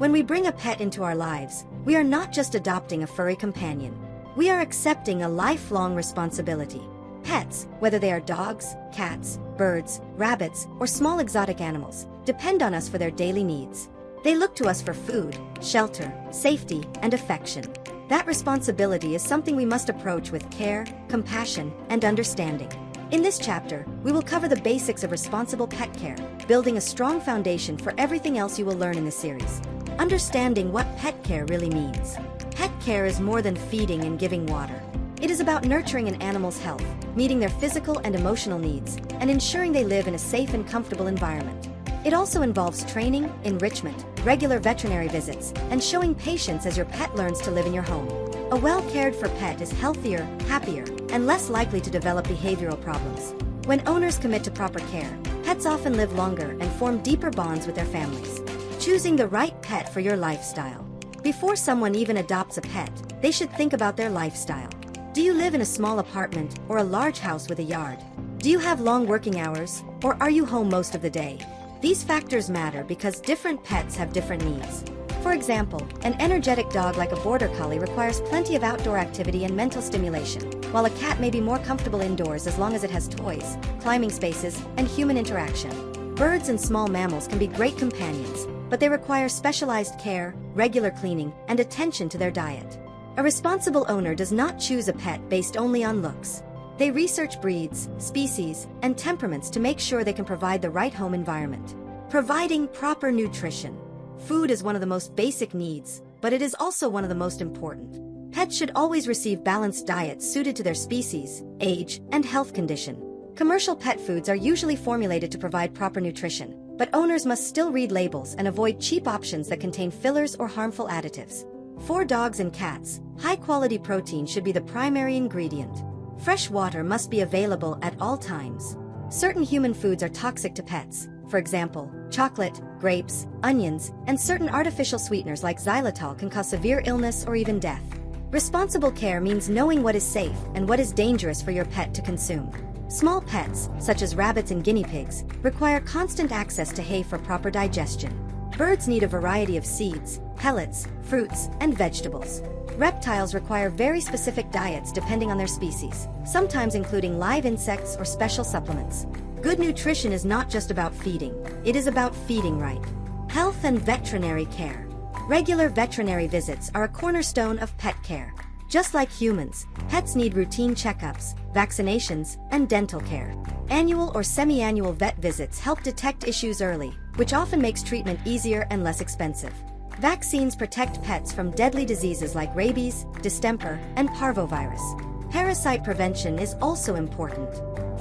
When we bring a pet into our lives, we are not just adopting a furry companion. We are accepting a lifelong responsibility. Pets, whether they are dogs, cats, birds, rabbits, or small exotic animals, depend on us for their daily needs. They look to us for food, shelter, safety, and affection. That responsibility is something we must approach with care, compassion, and understanding. In this chapter, we will cover the basics of responsible pet care, building a strong foundation for everything else you will learn in the series. Understanding what pet care really means. Pet care is more than feeding and giving water. It is about nurturing an animal's health, meeting their physical and emotional needs, and ensuring they live in a safe and comfortable environment. It also involves training, enrichment, regular veterinary visits, and showing patience as your pet learns to live in your home. A well-cared-for pet is healthier, happier, and less likely to develop behavioral problems. When owners commit to proper care, pets often live longer and form deeper bonds with their families. Choosing the right pet for your lifestyle. Before someone even adopts a pet, they should think about their lifestyle. Do you live in a small apartment or a large house with a yard? Do you have long working hours, or are you home most of the day? These factors matter because different pets have different needs. For example, an energetic dog like a border collie requires plenty of outdoor activity and mental stimulation, while a cat may be more comfortable indoors as long as it has toys, climbing spaces, and human interaction. Birds and small mammals can be great companions, but they require specialized care, regular cleaning, and attention to their diet. A responsible owner does not choose a pet based only on looks. They research breeds, species, and temperaments to make sure they can provide the right home environment. Providing proper nutrition. Food is one of the most basic needs, but it is also one of the most important. Pets should always receive balanced diets suited to their species, age, and health condition. Commercial pet foods are usually formulated to provide proper nutrition, but owners must still read labels and avoid cheap options that contain fillers or harmful additives. For dogs and cats, high-quality protein should be the primary ingredient. Fresh water must be available at all times. Certain human foods are toxic to pets. For example, chocolate, grapes, onions, and certain artificial sweeteners like xylitol can cause severe illness or even death. Responsible care means knowing what is safe and what is dangerous for your pet to consume. Small pets, such as rabbits and guinea pigs, require constant access to hay for proper digestion. Birds need a variety of seeds, pellets, fruits, and vegetables. Reptiles require very specific diets depending on their species, sometimes including live insects or special supplements. Good nutrition is not just about feeding, it is about feeding right. Health and veterinary care. Regular veterinary visits are a cornerstone of pet care. Just like humans, pets need routine checkups, vaccinations, and dental care. Annual or semi-annual vet visits help detect issues early, which often makes treatment easier and less expensive. Vaccines protect pets from deadly diseases like rabies, distemper, and parvovirus. Parasite prevention is also important.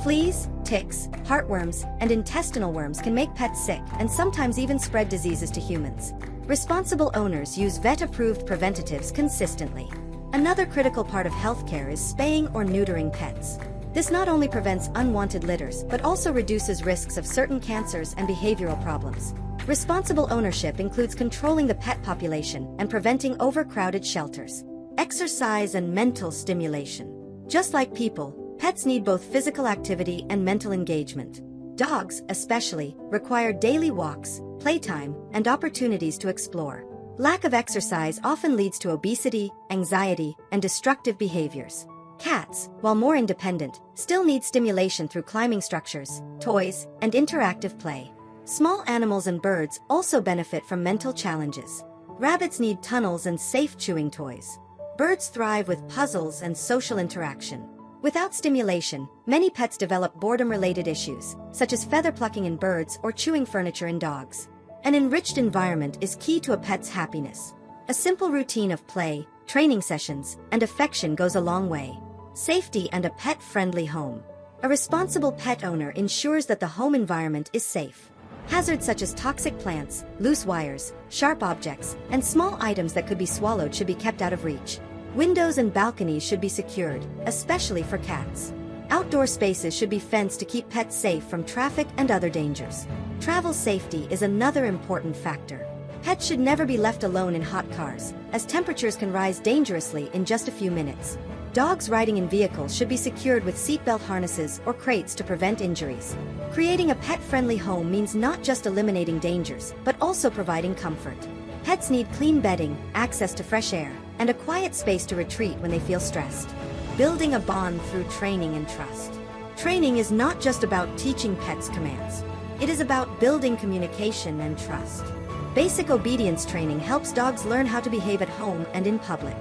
Fleas, ticks, heartworms, and intestinal worms can make pets sick and sometimes even spread diseases to humans. Responsible owners use vet-approved preventatives consistently. Another critical part of healthcare is spaying or neutering pets. This not only prevents unwanted litters but also reduces risks of certain cancers and behavioral problems. Responsible ownership includes controlling the pet population and preventing overcrowded shelters. Exercise and mental stimulation. Just like people, pets need both physical activity and mental engagement. Dogs, especially, require daily walks, playtime, and opportunities to explore. Lack of exercise often leads to obesity, anxiety, and destructive behaviors. Cats, while more independent, still need stimulation through climbing structures, toys, and interactive play. Small animals and birds also benefit from mental challenges. Rabbits need tunnels and safe chewing toys. Birds thrive with puzzles and social interaction. Without stimulation, many pets develop boredom-related issues, such as feather plucking in birds or chewing furniture in dogs. An enriched environment is key to a pet's happiness. A simple routine of play, training sessions, and affection goes a long way. Safety and a pet-friendly home. A responsible pet owner ensures that the home environment is safe. Hazards such as toxic plants, loose wires, sharp objects, and small items that could be swallowed should be kept out of reach. Windows and balconies should be secured, especially for cats. Outdoor spaces should be fenced to keep pets safe from traffic and other dangers. Travel safety is another important factor. Pets should never be left alone in hot cars, as temperatures can rise dangerously in just a few minutes. Dogs riding in vehicles should be secured with seatbelt harnesses or crates to prevent injuries. Creating a pet-friendly home means not just eliminating dangers, but also providing comfort. Pets need clean bedding, access to fresh air, and a quiet space to retreat when they feel stressed. Building a bond through training and trust. Training is not just about teaching pets commands. It is about building communication and trust. Basic obedience training helps dogs learn how to behave at home and in public.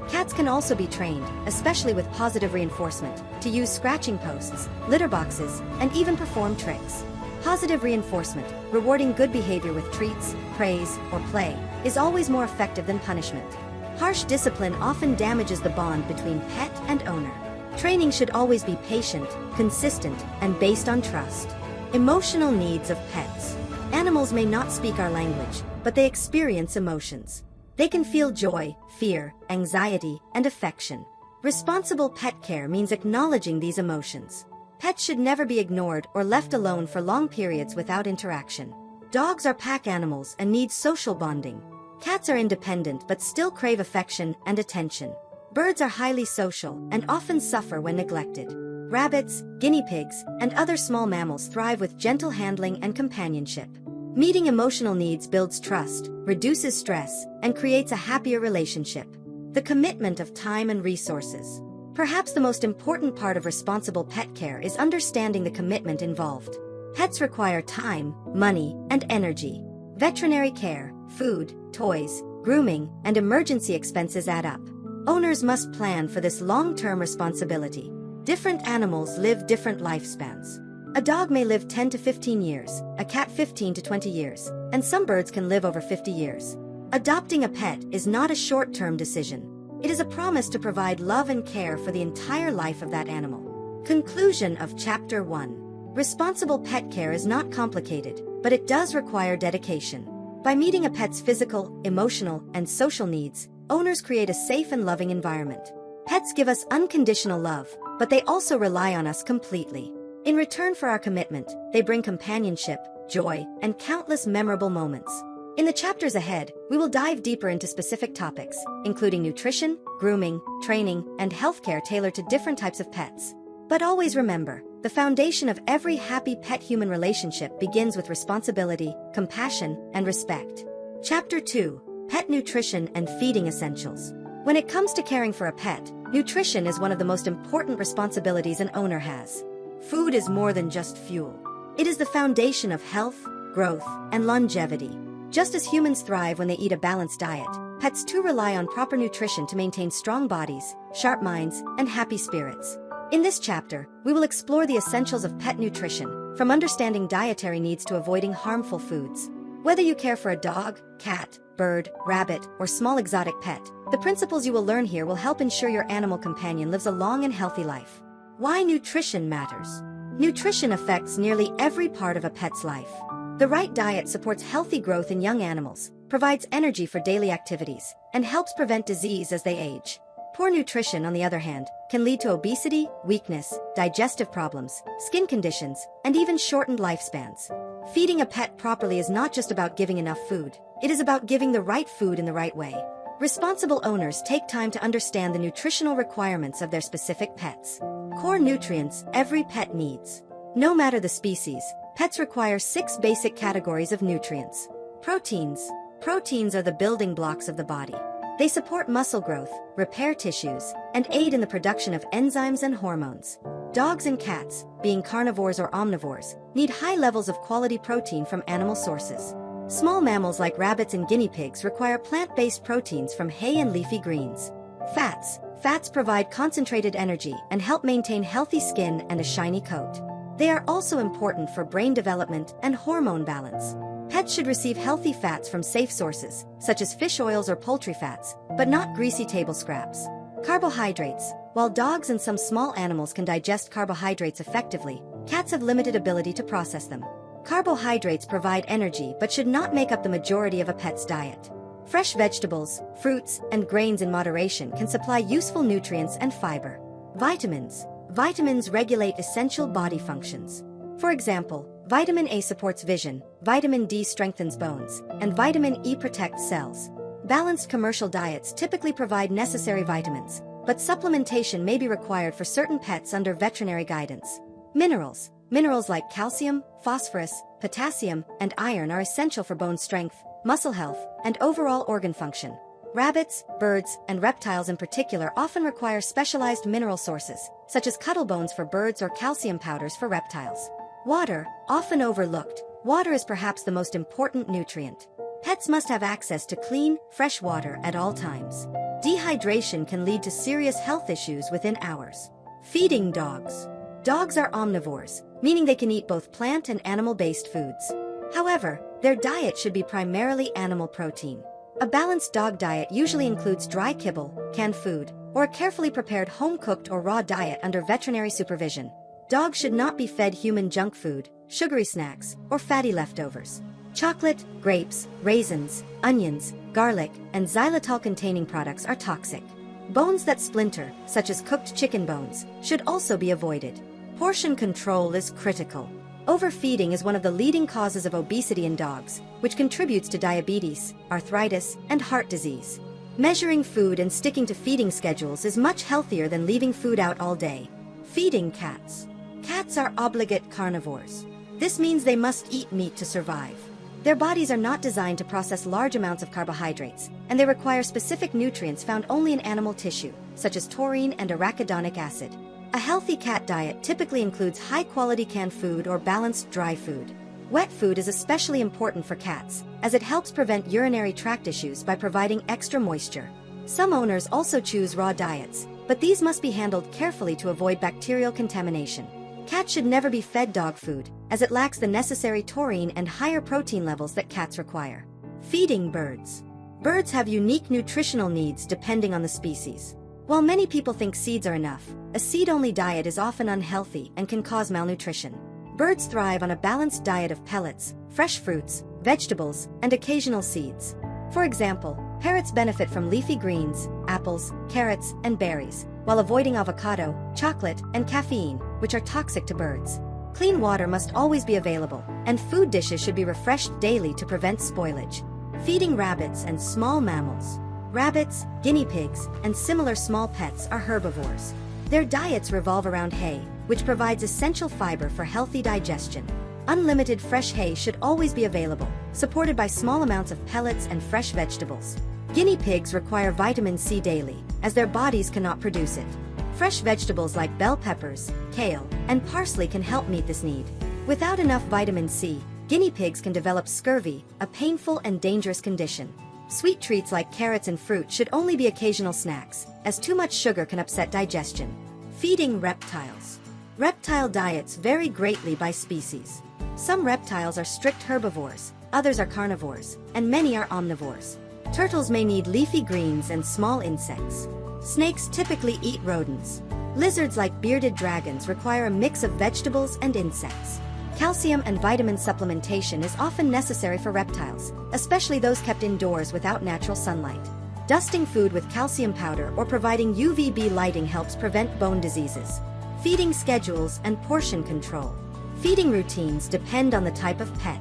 Cats can also be trained, especially with positive reinforcement, to use scratching posts, litter boxes, and even perform tricks. Positive reinforcement, rewarding good behavior with treats, praise, or play, is always more effective than punishment. Harsh discipline often damages the bond between pet and owner. Training should always be patient, consistent, and based on trust. Emotional needs of pets. Animals may not speak our language, but they experience emotions. They can feel joy, fear, anxiety, and affection. Responsible pet care means acknowledging these emotions. Pets should never be ignored or left alone for long periods without interaction. Dogs are pack animals and need social bonding. Cats are independent but still crave affection and attention. Birds are highly social and often suffer when neglected. Rabbits, guinea pigs, and other small mammals thrive with gentle handling and companionship. Meeting emotional needs builds trust, reduces stress, and creates a happier relationship. The commitment of time and resources. Perhaps the most important part of responsible pet care is understanding the commitment involved. Pets require time, money, and energy. Veterinary care, food, toys, grooming, and emergency expenses add up. Owners must plan for this long-term responsibility. Different animals live different lifespans. A dog may live 10 to 15 years, a cat 15 to 20 years, and some birds can live over 50 years. Adopting a pet is not a short-term decision. It is a promise to provide love and care for the entire life of that animal. Conclusion of Chapter 1. Responsible pet care is not complicated, but it does require dedication. By meeting a pet's physical, emotional, and social needs, owners create a safe and loving environment. Pets give us unconditional love, but they also rely on us completely. In return for our commitment, they bring companionship, joy, and countless memorable moments. In the chapters ahead, we will dive deeper into specific topics, including nutrition, grooming, training, and healthcare tailored to different types of pets. But always remember, the foundation of every happy pet-human relationship begins with responsibility, compassion, and respect. Chapter 2. Pet Nutrition and Feeding Essentials. When it comes to caring for a pet, nutrition is one of the most important responsibilities an owner has. Food is more than just fuel. It is the foundation of health, growth, and longevity. Just as humans thrive when they eat a balanced diet, pets too rely on proper nutrition to maintain strong bodies, sharp minds, and happy spirits. In this chapter, we will explore the essentials of pet nutrition, from understanding dietary needs to avoiding harmful foods. Whether you care for a dog, cat, bird, rabbit, or small exotic pet, the principles you will learn here will help ensure your animal companion lives a long and healthy life. Why nutrition matters. Nutrition affects nearly every part of a pet's life. The right diet supports healthy growth in young animals, provides energy for daily activities, and helps prevent disease as they age. Poor nutrition, on the other hand, can lead to obesity, weakness, digestive problems, skin conditions, and even shortened lifespans. Feeding a pet properly is not just about giving enough food. It is about giving the right food in the right way. Responsible owners take time to understand the nutritional requirements of their specific pets. Core nutrients every pet needs. No matter the species, pets require 6 basic categories of nutrients. Proteins. Proteins are the building blocks of the body. They support muscle growth, repair tissues, and aid in the production of enzymes and hormones. Dogs and cats, being carnivores or omnivores, need high levels of quality protein from animal sources. Small mammals like rabbits and guinea pigs require plant-based proteins from hay and leafy greens. Fats. Fats provide concentrated energy and help maintain healthy skin and a shiny coat. They are also important for brain development and hormone balance. Pets should receive healthy fats from safe sources, such as fish oils or poultry fats, but not greasy table scraps. Carbohydrates. While dogs and some small animals can digest carbohydrates effectively, cats have limited ability to process them. Carbohydrates provide energy but should not make up the majority of a pet's diet. Fresh vegetables, fruits, and grains in moderation can supply useful nutrients and fiber. Vitamins. Vitamins regulate essential body functions. For example, vitamin A supports vision, vitamin D strengthens bones, and vitamin E protects cells. Balanced commercial diets typically provide necessary vitamins, but supplementation may be required for certain pets under veterinary guidance. Minerals. Minerals like calcium, phosphorus, potassium, and iron are essential for bone strength, muscle health, and overall organ function. Rabbits, birds, and reptiles in particular often require specialized mineral sources, such as cuttle bones for birds or calcium powders for reptiles. Water, often overlooked, water is perhaps the most important nutrient. Pets must have access to clean, fresh water at all times. Dehydration can lead to serious health issues within hours. Feeding dogs. Dogs are omnivores, meaning they can eat both plant and animal-based foods. However, their diet should be primarily animal protein. A balanced dog diet usually includes dry kibble, canned food, or a carefully prepared home-cooked or raw diet under veterinary supervision. Dogs should not be fed human junk food, sugary snacks, or fatty leftovers. Chocolate, grapes, raisins, onions, garlic, and xylitol-containing products are toxic. Bones that splinter, such as cooked chicken bones, should also be avoided. Portion control is critical. Overfeeding is one of the leading causes of obesity in dogs, which contributes to diabetes, arthritis, and heart disease. Measuring food and sticking to feeding schedules is much healthier than leaving food out all day. Feeding cats. Cats are obligate carnivores. This means they must eat meat to survive. Their bodies are not designed to process large amounts of carbohydrates, and they require specific nutrients found only in animal tissue, such as taurine and arachidonic acid. A healthy cat diet typically includes high-quality canned food or balanced dry food. Wet food is especially important for cats, as it helps prevent urinary tract issues by providing extra moisture. Some owners also choose raw diets, but these must be handled carefully to avoid bacterial contamination. Cats should never be fed dog food, as it lacks the necessary taurine and higher protein levels that cats require. Feeding birds. Birds have unique nutritional needs depending on the species. While many people think seeds are enough, a seed-only diet is often unhealthy and can cause malnutrition. Birds thrive on a balanced diet of pellets, fresh fruits, vegetables, and occasional seeds. For example, parrots benefit from leafy greens, apples, carrots, and berries, while avoiding avocado, chocolate, and caffeine, which are toxic to birds. Clean water must always be available, and food dishes should be refreshed daily to prevent spoilage. Feeding rabbits and small mammals. Rabbits, guinea pigs, and similar small pets are herbivores. Their diets revolve around hay, which provides essential fiber for healthy digestion. Unlimited fresh hay should always be available, supported by small amounts of pellets and fresh vegetables. Guinea pigs require vitamin C daily, as their bodies cannot produce it. Fresh vegetables like bell peppers, kale, and parsley can help meet this need. Without enough vitamin C, guinea pigs can develop scurvy, a painful and dangerous condition. Sweet treats like carrots and fruit should only be occasional snacks, as too much sugar can upset digestion. Feeding reptiles. Reptile diets vary greatly by species. Some reptiles are strict herbivores, others are carnivores, and many are omnivores. Turtles may need leafy greens and small insects. Snakes typically eat rodents. Lizards like bearded dragons require a mix of vegetables and insects. Calcium and vitamin supplementation is often necessary for reptiles, especially those kept indoors without natural sunlight. Dusting food with calcium powder or providing UVB lighting helps prevent bone diseases. Feeding schedules and portion control. Feeding routines depend on the type of pet.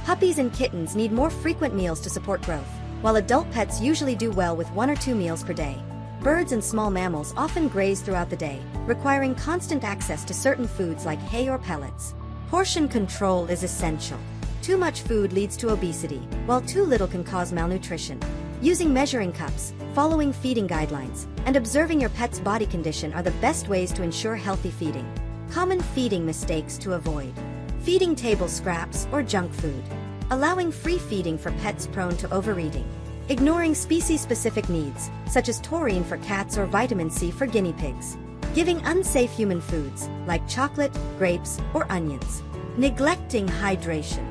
Puppies and kittens need more frequent meals to support growth, while adult pets usually do well with 1 or 2 meals per day. Birds and small mammals often graze throughout the day, requiring constant access to certain foods like hay or pellets. Portion control is essential. Too much food leads to obesity, while too little can cause malnutrition. Using measuring cups, following feeding guidelines, and observing your pet's body condition are the best ways to ensure healthy feeding. Common feeding mistakes to avoid. Feeding table scraps or junk food. Allowing free feeding for pets prone to overeating. Ignoring species-specific needs, such as taurine for cats or vitamin C for guinea pigs. Giving unsafe human foods, like chocolate, grapes, or onions. Neglecting hydration.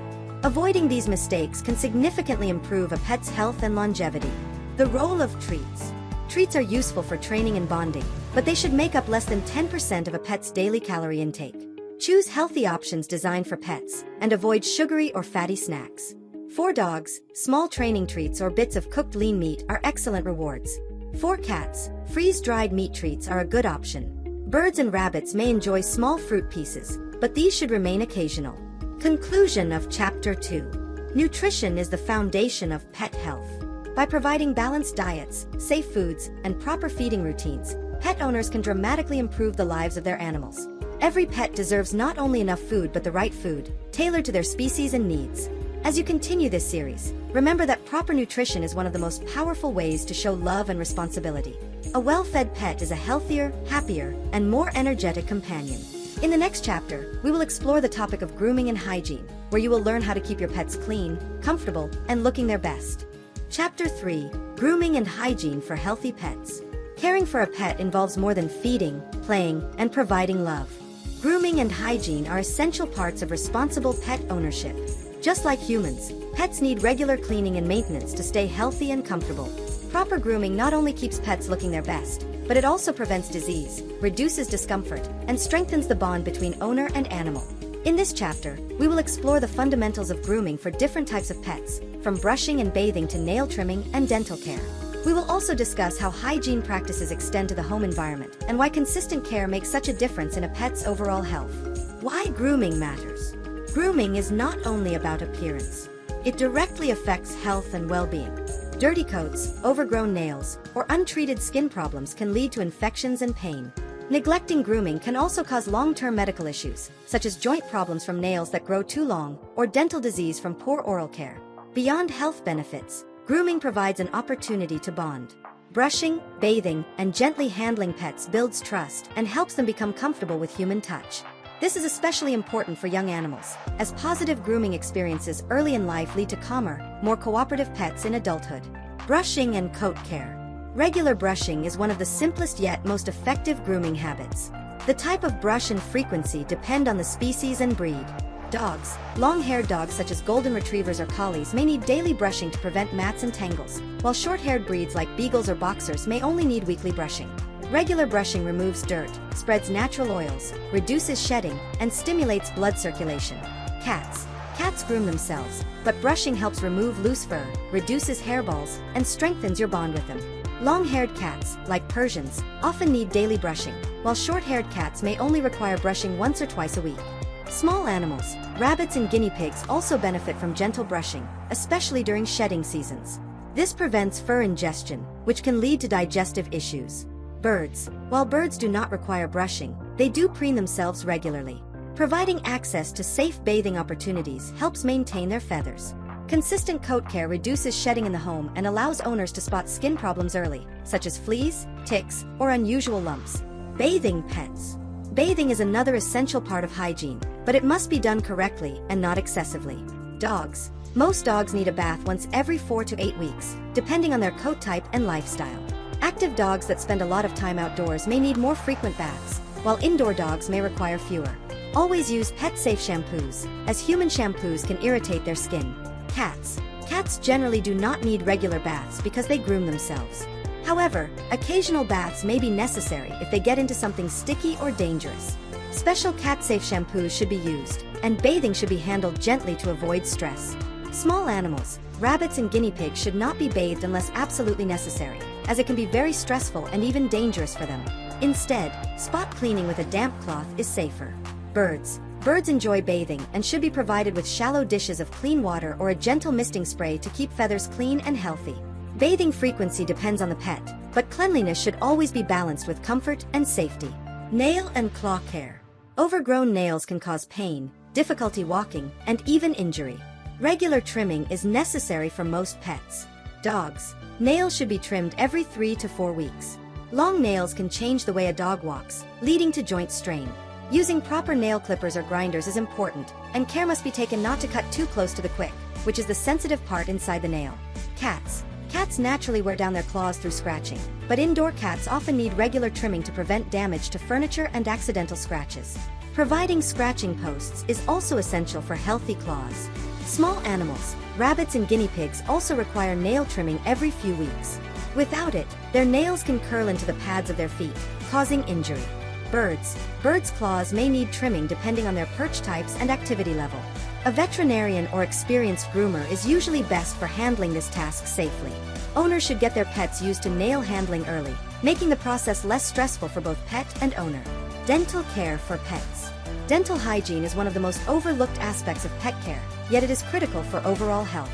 Avoiding these mistakes can significantly improve a pet's health and longevity. The role of treats. Treats are useful for training and bonding, but they should make up less than 10% of a pet's daily calorie intake. Choose healthy options designed for pets, and avoid sugary or fatty snacks. For dogs, small training treats or bits of cooked lean meat are excellent rewards. For cats, freeze-dried meat treats are a good option. Birds and rabbits may enjoy small fruit pieces, but these should remain occasional. Conclusion of Chapter 2. Nutrition is the foundation of pet health. By providing balanced diets, safe foods, and proper feeding routines, pet owners can dramatically improve the lives of their animals. Every pet deserves not only enough food but the right food, tailored to their species and needs. As you continue this series, remember that proper nutrition is one of the most powerful ways to show love and responsibility. A well-fed pet is a healthier, happier, and more energetic companion. In the next chapter, we will explore the topic of grooming and hygiene, where you will learn how to keep your pets clean, comfortable, and looking their best. Chapter 3: Grooming and Hygiene for Healthy Pets. Caring for a pet involves more than feeding, playing, and providing love. Grooming and hygiene are essential parts of responsible pet ownership. Just like humans, pets need regular cleaning and maintenance to stay healthy and comfortable. Proper grooming not only keeps pets looking their best, but it also prevents disease, reduces discomfort, and strengthens the bond between owner and animal. In this chapter, we will explore the fundamentals of grooming for different types of pets, from brushing and bathing to nail trimming and dental care. We will also discuss how hygiene practices extend to the home environment and why consistent care makes such a difference in a pet's overall health. Why grooming matters. Grooming is not only about appearance. It directly affects health and well-being. Dirty coats, overgrown nails, or untreated skin problems can lead to infections and pain. Neglecting grooming can also cause long-term medical issues, such as joint problems from nails that grow too long, or dental disease from poor oral care. Beyond health benefits, grooming provides an opportunity to bond. Brushing, bathing, and gently handling pets builds trust and helps them become comfortable with human touch. This is especially important for young animals, as positive grooming experiences early in life lead to calmer, more cooperative pets in adulthood. Brushing and coat care. Regular brushing is one of the simplest yet most effective grooming habits. The type of brush and frequency depend on the species and breed. Dogs, long-haired dogs such as golden retrievers or collies may need daily brushing to prevent mats and tangles, while short-haired breeds like beagles or boxers may only need weekly brushing. Regular brushing removes dirt, spreads natural oils, reduces shedding, and stimulates blood circulation. Cats. Cats groom themselves, but brushing helps remove loose fur, reduces hairballs, and strengthens your bond with them. Long-haired cats, like Persians, often need daily brushing, while short-haired cats may only require brushing once or twice a week. Small animals, rabbits and guinea pigs also benefit from gentle brushing, especially during shedding seasons. This prevents fur ingestion, which can lead to digestive issues. Birds. While birds do not require brushing, they do preen themselves regularly. Providing access to safe bathing opportunities helps maintain their feathers. Consistent coat care reduces shedding in the home and allows owners to spot skin problems early, such as fleas, ticks, or unusual lumps. Bathing pets. Bathing is another essential part of hygiene, but it must be done correctly and not excessively. Dogs. Most dogs need a bath once every 4 to 8 weeks, depending on their coat type and lifestyle. Active dogs that spend a lot of time outdoors may need more frequent baths, while indoor dogs may require fewer. Always use pet-safe shampoos, as human shampoos can irritate their skin. Cats. Cats generally do not need regular baths because they groom themselves. However, occasional baths may be necessary if they get into something sticky or dangerous. Special cat-safe shampoos should be used, and bathing should be handled gently to avoid stress. Small animals, rabbits and guinea pigs should not be bathed unless absolutely necessary, as it can be very stressful and even dangerous for them. Instead, spot cleaning with a damp cloth is safer. Birds. Birds enjoy bathing and should be provided with shallow dishes of clean water or a gentle misting spray to keep feathers clean and healthy. Bathing frequency depends on the pet, but cleanliness should always be balanced with comfort and safety. Nail and claw care. Overgrown nails can cause pain, difficulty walking, and even injury. Regular trimming is necessary for most pets. Dogs. Nails should be trimmed every 3 to 4 weeks. Long nails can change the way a dog walks, leading to joint strain. Using proper nail clippers or grinders is important, and care must be taken not to cut too close to the quick, which is the sensitive part inside the nail. Cats. Cats naturally wear down their claws through scratching, but indoor cats often need regular trimming to prevent damage to furniture and accidental scratches. Providing scratching posts is also essential for healthy claws. Small animals, rabbits and guinea pigs also require nail trimming every few weeks. Without it, their nails can curl into the pads of their feet, causing injury. Birds. Birds' claws may need trimming depending on their perch types and activity level. A veterinarian or experienced groomer is usually best for handling this task safely. Owners should get their pets used to nail handling early, making the process less stressful for both pet and owner. Dental care for pets. Dental hygiene is one of the most overlooked aspects of pet care, yet it is critical for overall health.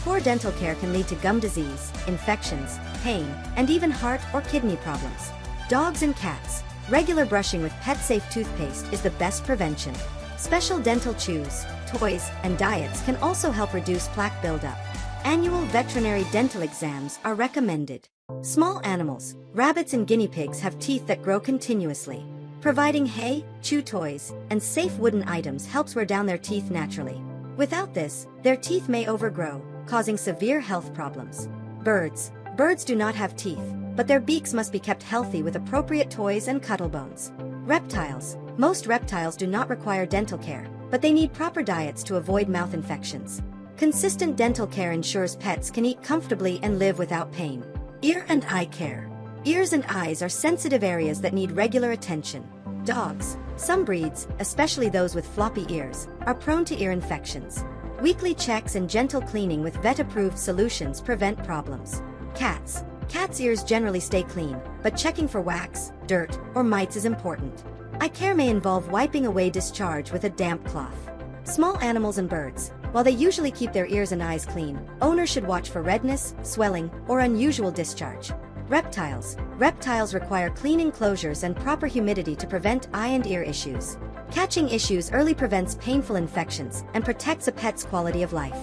Poor dental care can lead to gum disease, infections, pain, and even heart or kidney problems. Dogs and cats. Regular brushing with pet-safe toothpaste is the best prevention. Special dental chews, toys, and diets can also help reduce plaque buildup. Annual veterinary dental exams are recommended. Small animals, rabbits and guinea pigs have teeth that grow continuously. Providing hay, chew toys, and safe wooden items helps wear down their teeth naturally. Without this, their teeth may overgrow, causing severe health problems. Birds. Birds do not have teeth, but their beaks must be kept healthy with appropriate toys and cuddle bones. Reptiles. Most reptiles do not require dental care, but they need proper diets to avoid mouth infections. Consistent dental care ensures pets can eat comfortably and live without pain. Ear and eye care. Ears and eyes are sensitive areas that need regular attention. Dogs. Some breeds, especially those with floppy ears, are prone to ear infections. Weekly checks and gentle cleaning with vet-approved solutions prevent problems. Cats. Cats' ears generally stay clean, but checking for wax, dirt, or mites is important. Eye care may involve wiping away discharge with a damp cloth. Small animals and birds. While they usually keep their ears and eyes clean, owners should watch for redness, swelling, or unusual discharge. Reptiles. Reptiles require clean enclosures and proper humidity to prevent eye and ear issues. Catching issues early prevents painful infections and protects a pet's quality of life.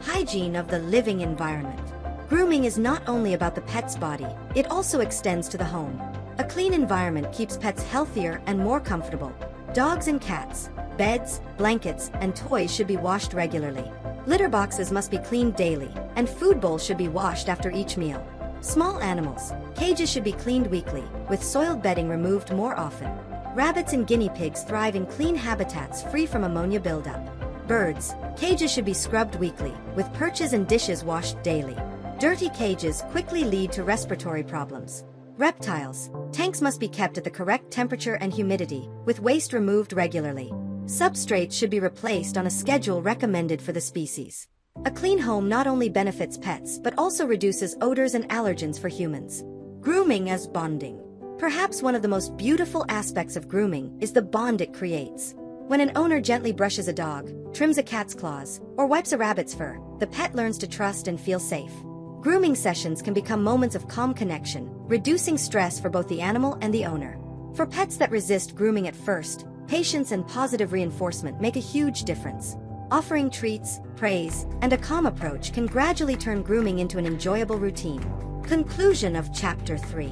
Hygiene of the living environment. Grooming is not only about the pet's body, it also extends to the home. A clean environment keeps pets healthier and more comfortable. Dogs and cats. Beds, blankets, and toys should be washed regularly. Litter boxes must be cleaned daily, and food bowls should be washed after each meal. Small animals. Cages should be cleaned weekly, with soiled bedding removed more often. Rabbits and guinea pigs thrive in clean habitats free from ammonia buildup. Birds. Cages should be scrubbed weekly, with perches and dishes washed daily. Dirty cages quickly lead to respiratory problems. Reptiles. Tanks must be kept at the correct temperature and humidity, with waste removed regularly. Substrates should be replaced on a schedule recommended for the species. A clean home not only benefits pets but also reduces odors and allergens for humans. Grooming as bonding. Perhaps one of the most beautiful aspects of grooming is the bond it creates. When an owner gently brushes a dog, trims a cat's claws, or wipes a rabbit's fur, the pet learns to trust and feel safe. Grooming sessions can become moments of calm connection, reducing stress for both the animal and the owner. For pets that resist grooming at first, patience and positive reinforcement make a huge difference. Offering treats, praise, and a calm approach can gradually turn grooming into an enjoyable routine. Conclusion of Chapter 3.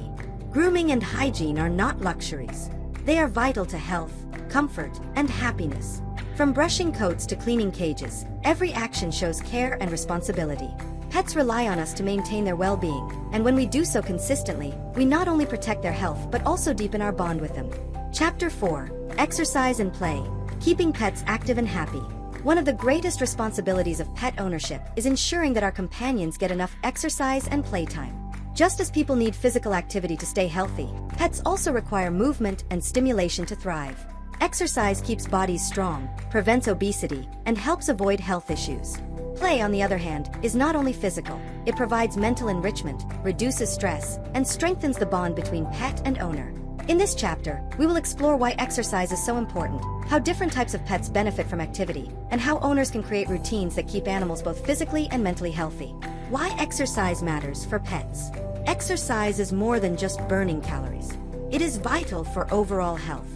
Grooming and hygiene are not luxuries. They are vital to health, comfort, and happiness. From brushing coats to cleaning cages, every action shows care and responsibility. Pets rely on us to maintain their well-being, and when we do so consistently, we not only protect their health but also deepen our bond with them. Chapter 4. Exercise and play. Keeping pets active and happy. One of the greatest responsibilities of pet ownership is ensuring that our companions get enough exercise and playtime. Just as people need physical activity to stay healthy, pets also require movement and stimulation to thrive. Exercise keeps bodies strong, prevents obesity, and helps avoid health issues. Play, on the other hand, is not only physical, it provides mental enrichment, reduces stress, and strengthens the bond between pet and owner. In this chapter, we will explore why exercise is so important, how different types of pets benefit from activity, and how owners can create routines that keep animals both physically and mentally healthy. Why exercise matters for pets. Exercise is more than just burning calories. It is vital for overall health.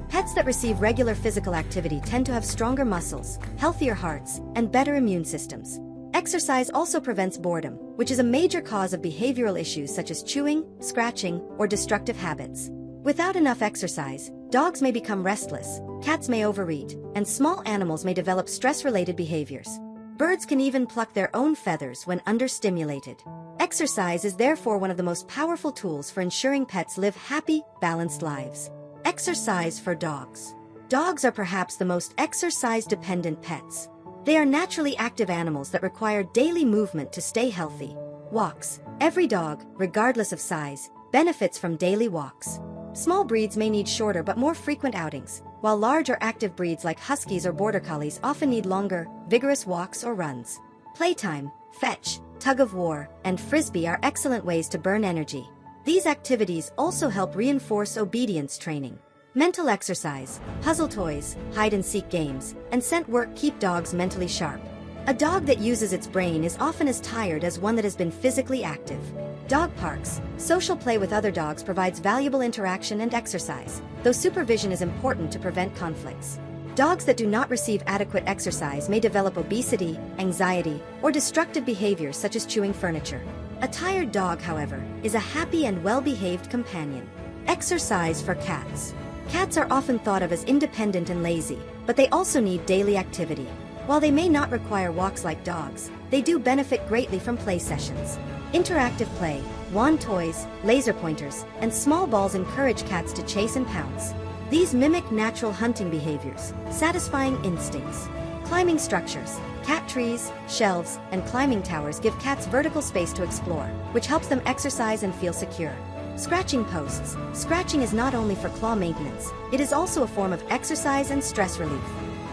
Pets that receive regular physical activity tend to have stronger muscles, healthier hearts, and better immune systems. Exercise also prevents boredom, which is a major cause of behavioral issues such as chewing, scratching, or destructive habits. Without enough exercise, dogs may become restless, cats may overeat, and small animals may develop stress-related behaviors. Birds can even pluck their own feathers when understimulated. Exercise is therefore one of the most powerful tools for ensuring pets live happy, balanced lives. Exercise for dogs. Dogs are perhaps the most exercise-dependent pets. They are naturally active animals that require daily movement to stay healthy. Walks. Every dog, regardless of size, benefits from daily walks. Small breeds may need shorter but more frequent outings, while large or active breeds like huskies or border collies often need longer, vigorous walks or runs. Playtime, fetch, tug-of-war, and frisbee are excellent ways to burn energy. These activities also help reinforce obedience training. Mental exercise, puzzle toys, hide-and-seek games, and scent work keep dogs mentally sharp. A dog that uses its brain is often as tired as one that has been physically active. Dog parks. Social play with other dogs provides valuable interaction and exercise, though supervision is important to prevent conflicts. Dogs that do not receive adequate exercise may develop obesity, anxiety, or destructive behaviors such as chewing furniture. A tired dog, however, is a happy and well-behaved companion. Exercise for cats. Cats are often thought of as independent and lazy, but they also need daily activity. While they may not require walks like dogs, they do benefit greatly from play sessions. Interactive play, wand toys, laser pointers, and small balls encourage cats to chase and pounce. These mimic natural hunting behaviors, satisfying instincts. Climbing structures. Cat trees, shelves, and climbing towers give cats vertical space to explore, which helps them exercise and feel secure. Scratching posts. Scratching is not only for claw maintenance, it is also a form of exercise and stress relief.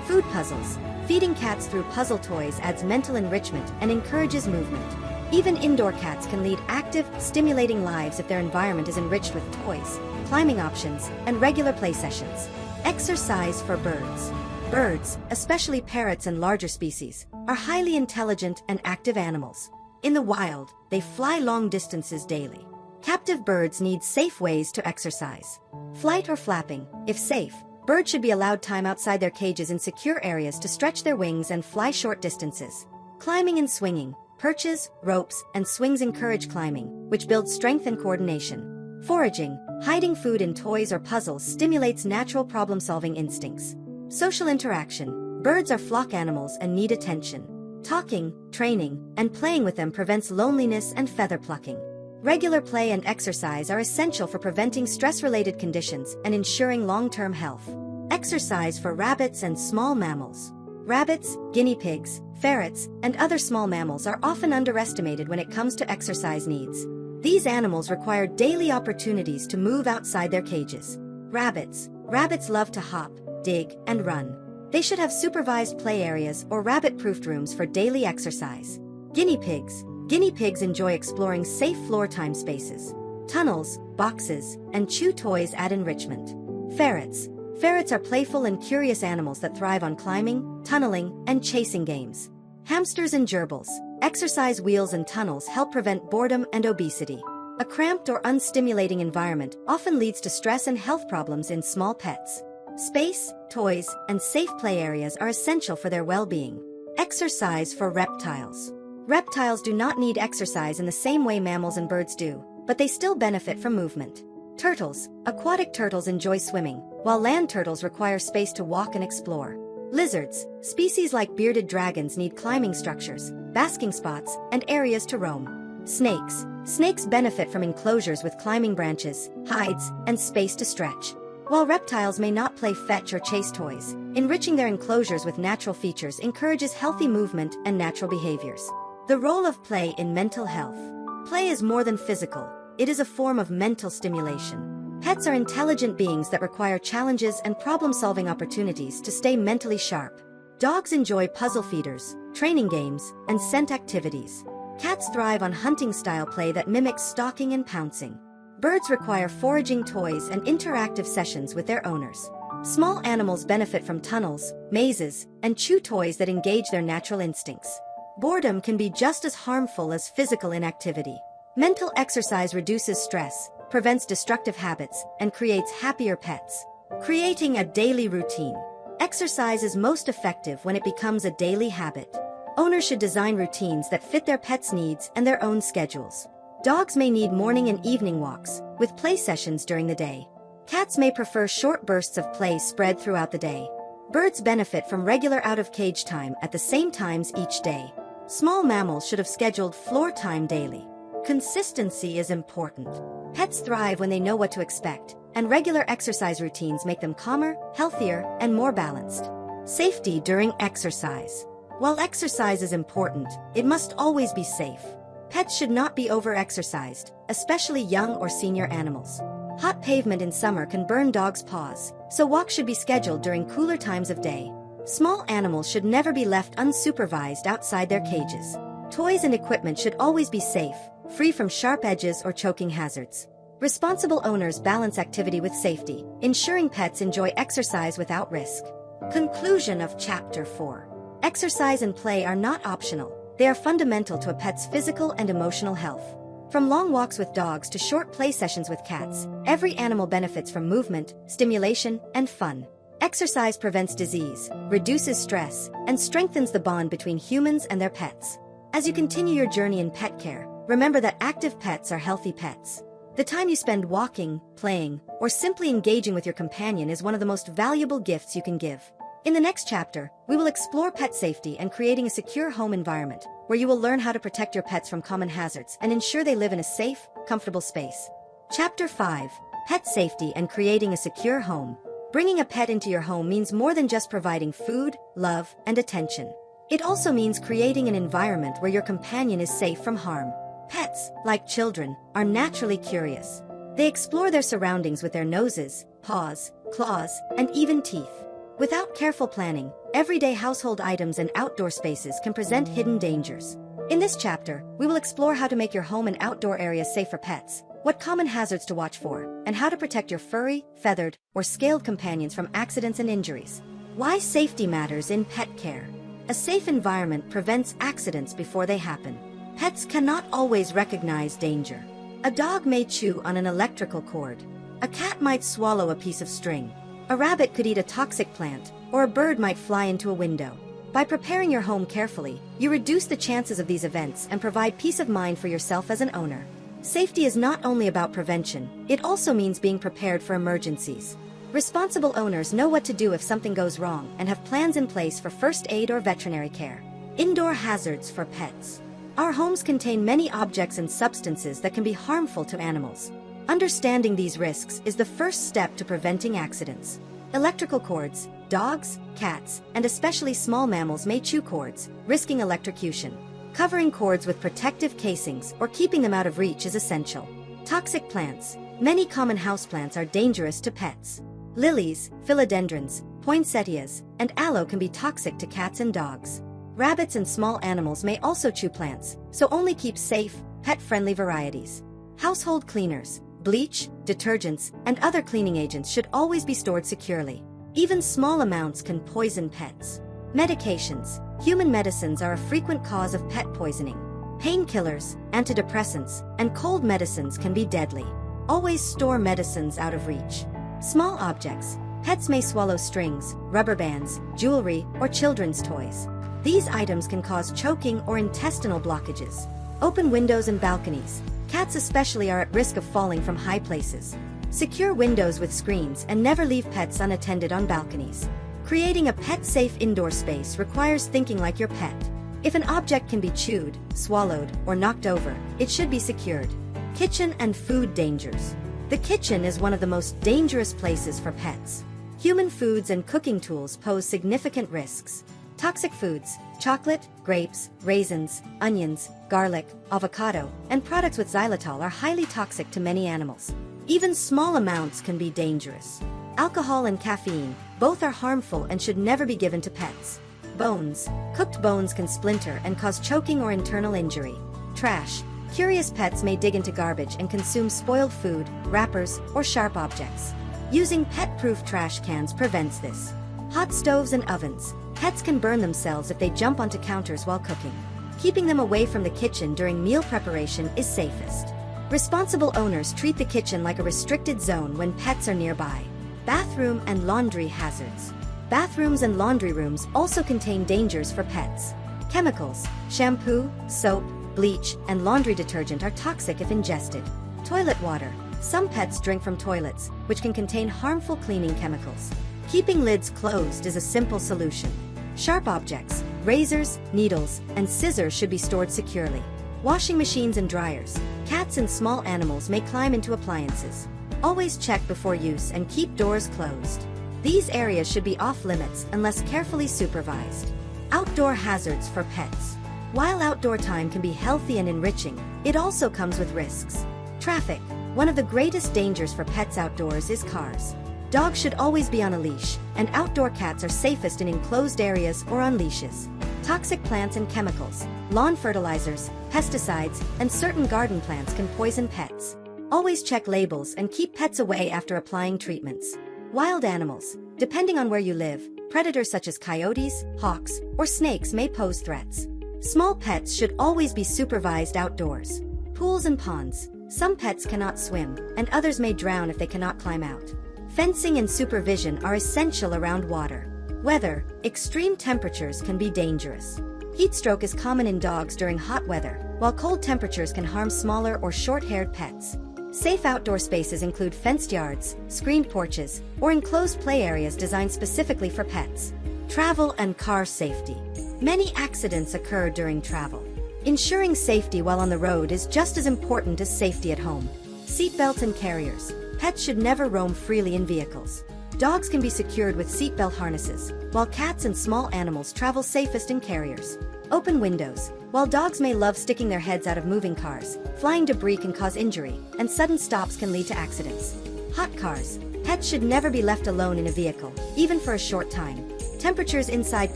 Food puzzles. Feeding cats through puzzle toys adds mental enrichment and encourages movement. Even indoor cats can lead active, stimulating lives if their environment is enriched with toys, climbing options, and regular play sessions. Exercise for birds. Birds, especially parrots and larger species, are highly intelligent and active animals. In the wild, they fly long distances daily. Captive birds need safe ways to exercise. Flight or flapping. If safe, birds should be allowed time outside their cages in secure areas to stretch their wings and fly short distances. Climbing and swinging. Perches, ropes, and swings encourage climbing, which builds strength and coordination. Foraging. Hiding food in toys or puzzles stimulates natural problem-solving instincts. Social interaction. Birds are flock animals and need attention. Talking, training, and playing with them prevents loneliness and feather plucking. Regular play and exercise are essential for preventing stress-related conditions and ensuring long-term health. Exercise for rabbits and small mammals. Rabbits, guinea pigs, ferrets, and other small mammals are often underestimated when it comes to exercise needs. These animals require daily opportunities to move outside their cages. Rabbits. Rabbits love to hop, dig, and run. They should have supervised play areas or rabbit-proofed rooms for daily exercise. Guinea pigs. Guinea pigs enjoy exploring safe floor-time spaces. Tunnels, boxes, and chew toys add enrichment. Ferrets. Ferrets are playful and curious animals that thrive on climbing, tunneling, and chasing games. Hamsters and gerbils. Exercise wheels and tunnels help prevent boredom and obesity. A cramped or unstimulating environment often leads to stress and health problems in small pets. Space, toys, and safe play areas are essential for their well-being. Exercise for reptiles. Reptiles do not need exercise in the same way mammals and birds do, but they still benefit from movement. Turtles. Aquatic turtles enjoy swimming, while land turtles require space to walk and explore. Lizards. Species like bearded dragons need climbing structures, basking spots, and areas to roam. Snakes. Snakes benefit from enclosures with climbing branches, hides, and space to stretch. While reptiles may not play fetch or chase toys, enriching their enclosures with natural features encourages healthy movement and natural behaviors. The role of play in mental health. Play is more than physical. It is a form of mental stimulation. Pets are intelligent beings that require challenges and problem-solving opportunities to stay mentally sharp. Dogs enjoy puzzle feeders, training games, and scent activities. Cats thrive on hunting-style play that mimics stalking and pouncing. Birds require foraging toys and interactive sessions with their owners. Small animals benefit from tunnels, mazes, and chew toys that engage their natural instincts. Boredom can be just as harmful as physical inactivity. Mental exercise reduces stress, prevents destructive habits, and creates happier pets. Creating a daily routine. Exercise is most effective when it becomes a daily habit. Owners should design routines that fit their pets' needs and their own schedules. Dogs may need morning and evening walks, with play sessions during the day. Cats may prefer short bursts of play spread throughout the day. Birds benefit from regular out-of-cage time at the same times each day. Small mammals should have scheduled floor time daily. Consistency is important. Pets thrive when they know what to expect, and regular exercise routines make them calmer, healthier, and more balanced. Safety during exercise. While exercise is important, it must always be safe. Pets should not be over-exercised, especially young or senior animals. Hot pavement in summer can burn dogs' paws, so walks should be scheduled during cooler times of day. Small animals should never be left unsupervised outside their cages. Toys and equipment should always be safe, free from sharp edges or choking hazards. Responsible owners balance activity with safety, ensuring pets enjoy exercise without risk. Conclusion of Chapter 4. Exercise and play are not optional. They are fundamental to a pet's physical and emotional health. From long walks with dogs to short play sessions with cats, every animal benefits from movement, stimulation, and fun. Exercise prevents disease, reduces stress, and strengthens the bond between humans and their pets. As you continue your journey in pet care, remember that active pets are healthy pets. The time you spend walking, playing, or simply engaging with your companion is one of the most valuable gifts you can give. In the next chapter, we will explore pet safety and creating a secure home environment, where you will learn how to protect your pets from common hazards and ensure they live in a safe, comfortable space. Chapter 5. Pet Safety and Creating a Secure Home. Bringing a pet into your home means more than just providing food, love, and attention. It also means creating an environment where your companion is safe from harm. Pets, like children, are naturally curious. They explore their surroundings with their noses, paws, claws, and even teeth. Without careful planning, everyday household items and outdoor spaces can present hidden dangers. In this chapter, we will explore how to make your home and outdoor areas safe for pets, what common hazards to watch for, and how to protect your furry, feathered, or scaled companions from accidents and injuries. Why safety matters in pet care. A safe environment prevents accidents before they happen. Pets cannot always recognize danger. A dog may chew on an electrical cord. A cat might swallow a piece of string. A rabbit could eat a toxic plant, or a bird might fly into a window. By preparing your home carefully, you reduce the chances of these events and provide peace of mind for yourself as an owner. Safety is not only about prevention, it also means being prepared for emergencies. Responsible owners know what to do if something goes wrong and have plans in place for first aid or veterinary care. Indoor hazards for pets. Our homes contain many objects and substances that can be harmful to animals. Understanding these risks is the first step to preventing accidents. Electrical cords, dogs, cats, and especially small mammals may chew cords, risking electrocution. Covering cords with protective casings or keeping them out of reach is essential. Toxic plants. Many common houseplants are dangerous to pets. Lilies, philodendrons, poinsettias, and aloe can be toxic to cats and dogs. Rabbits and small animals may also chew plants, so only keep safe, pet-friendly varieties. Household cleaners. Bleach, detergents, and other cleaning agents should always be stored securely. Even small amounts can poison pets. Medications. Human medicines are a frequent cause of pet poisoning. Painkillers, antidepressants, and cold medicines can be deadly. Always store medicines out of reach. Small objects. Pets may swallow strings, rubber bands, jewelry, or children's toys. These items can cause choking or intestinal blockages. Open windows and balconies. Cats especially are at risk of falling from high places. Secure windows with screens and never leave pets unattended on balconies. Creating a pet-safe indoor space requires thinking like your pet. If an object can be chewed, swallowed, or knocked over, it should be secured. Kitchen and food dangers. The kitchen is one of the most dangerous places for pets. Human foods and cooking tools pose significant risks. Toxic foods, chocolate, grapes, raisins, onions, garlic, avocado, and products with xylitol are highly toxic to many animals. Even small amounts can be dangerous. Alcohol and caffeine, both are harmful and should never be given to pets. Bones. Cooked bones can splinter and cause choking or internal injury. Trash. Curious pets may dig into garbage and consume spoiled food, wrappers, or sharp objects. Using pet-proof trash cans prevents this. Hot stoves and ovens. Pets can burn themselves if they jump onto counters while cooking. Keeping them away from the kitchen during meal preparation is safest. Responsible owners treat the kitchen like a restricted zone when pets are nearby. Bathroom and laundry hazards. Bathrooms and laundry rooms also contain dangers for pets. Chemicals, shampoo, soap, bleach, and laundry detergent are toxic if ingested. Toilet water. Some pets drink from toilets, which can contain harmful cleaning chemicals. Keeping lids closed is a simple solution. Sharp objects, razors, needles, and scissors should be stored securely. Washing machines and dryers. Cats and small animals may climb into appliances. Always check before use and keep doors closed. These areas should be off limits unless carefully supervised. Outdoor hazards for pets. While outdoor time can be healthy and enriching, it also comes with risks. Traffic. One of the greatest dangers for pets outdoors is cars. Dogs should always be on a leash, and outdoor cats are safest in enclosed areas or on leashes. Toxic plants and chemicals. Lawn fertilizers, pesticides, and certain garden plants can poison pets. Always check labels and keep pets away after applying treatments. Wild animals. Depending on where you live, predators such as coyotes, hawks, or snakes may pose threats. Small pets should always be supervised outdoors. Pools and ponds. Some pets cannot swim, and others may drown if they cannot climb out. Fencing and supervision are essential around water. Weather. Extreme temperatures can be dangerous. Heat stroke is common in dogs during hot weather, while cold temperatures can harm smaller or short-haired pets. Safe outdoor spaces include fenced yards, screened porches, or enclosed play areas designed specifically for pets. Travel and car safety. Many accidents occur during travel. Ensuring safety while on the road is just as important as safety at home. Seatbelts and carriers. Pets should never roam freely in vehicles. Dogs can be secured with seatbelt harnesses, while cats and small animals travel safest in carriers. Open windows. While dogs may love sticking their heads out of moving cars, flying debris can cause injury, and sudden stops can lead to accidents. Hot cars. Pets should never be left alone in a vehicle, even for a short time. Temperatures inside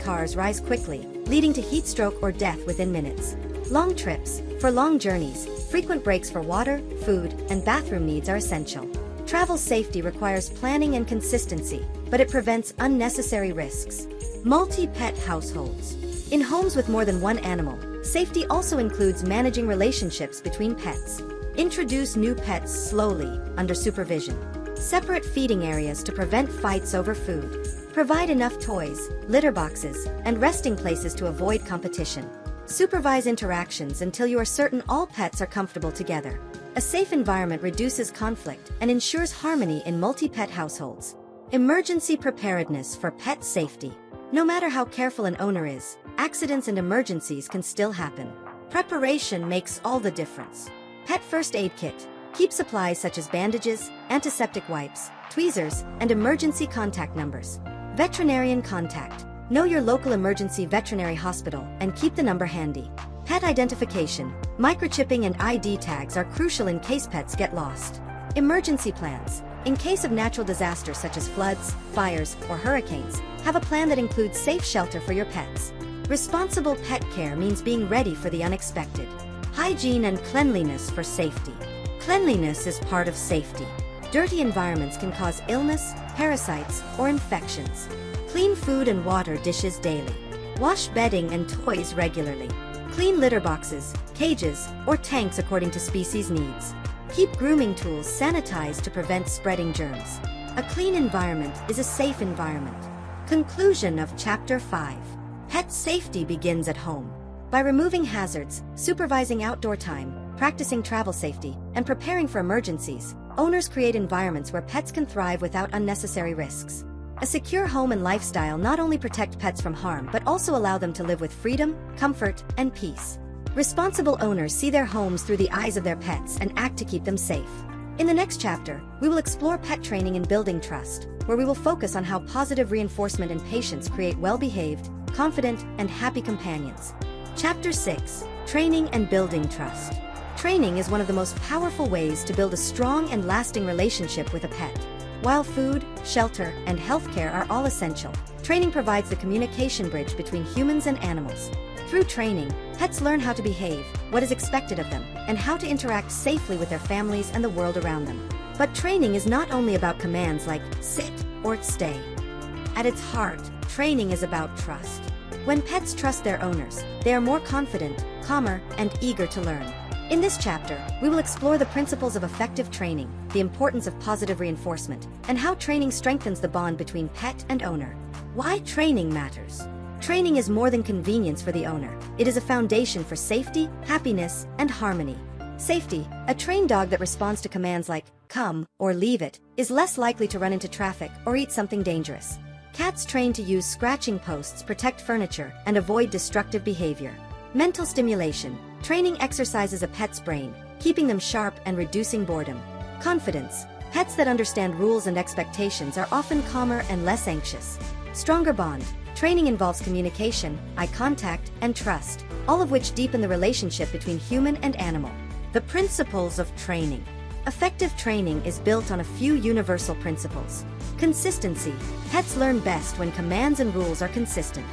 cars rise quickly, leading to heat stroke or death within minutes. Long trips. For long journeys, frequent breaks for water, food, and bathroom needs are essential. Travel safety requires planning and consistency, but it prevents unnecessary risks. Multi-pet households. In homes with more than one animal, safety also includes managing relationships between pets. Introduce new pets slowly, under supervision. Separate feeding areas to prevent fights over food. Provide enough toys, litter boxes, and resting places to avoid competition. Supervise interactions until you are certain all pets are comfortable together. A safe environment reduces conflict and ensures harmony in multi-pet households. Emergency preparedness for pet safety. No matter how careful an owner is, accidents and emergencies can still happen. Preparation makes all the difference. Pet first aid kit. Keep supplies such as bandages, antiseptic wipes, tweezers, and emergency contact numbers. Veterinarian contact. Know your local emergency veterinary hospital and keep the number handy. Pet identification. Microchipping and ID tags are crucial in case pets get lost. Emergency plans. In case of natural disasters such as floods, fires, or hurricanes, have a plan that includes safe shelter for your pets. Responsible pet care means being ready for the unexpected. Hygiene and cleanliness for safety. Cleanliness is part of safety. Dirty environments can cause illness, parasites, or infections. Clean food and water dishes daily. Wash bedding and toys regularly. Clean litter boxes, cages, or tanks according to species needs. Keep grooming tools sanitized to prevent spreading germs. A clean environment is a safe environment. Conclusion of Chapter 5. Pet safety begins at home. By removing hazards, supervising outdoor time, practicing travel safety, and preparing for emergencies, owners create environments where pets can thrive without unnecessary risks. A secure home and lifestyle not only protect pets from harm but also allow them to live with freedom, comfort, and peace. Responsible owners see their homes through the eyes of their pets and act to keep them safe. In the next chapter, we will explore pet training and building trust, where we will focus on how positive reinforcement and patience create well-behaved, confident, and happy companions. Chapter 6. Training and Building Trust. Training is one of the most powerful ways to build a strong and lasting relationship with a pet. While food, shelter, and healthcare are all essential, training provides the communication bridge between humans and animals. Through training, pets learn how to behave, what is expected of them, and how to interact safely with their families and the world around them. But training is not only about commands like sit or stay. At its heart, training is about trust. When pets trust their owners, they are more confident, calmer, and eager to learn. In this chapter, we will explore the principles of effective training, the importance of positive reinforcement, and how training strengthens the bond between pet and owner. Why training matters. Training is more than convenience for the owner. It is a foundation for safety, happiness, and harmony. Safety. A trained dog that responds to commands like come or leave it is less likely to run into traffic or eat something dangerous. Cats trained to use scratching posts protect furniture and avoid destructive behavior. Mental stimulation. Training exercises a pet's brain, keeping them sharp and reducing boredom. Confidence. Pets that understand rules and expectations are often calmer and less anxious. Stronger bond. Training involves communication, eye contact, and trust, all of which deepen the relationship between human and animal. The principles of training. Effective training is built on a few universal principles. Consistency. Pets learn best when commands and rules are consistent.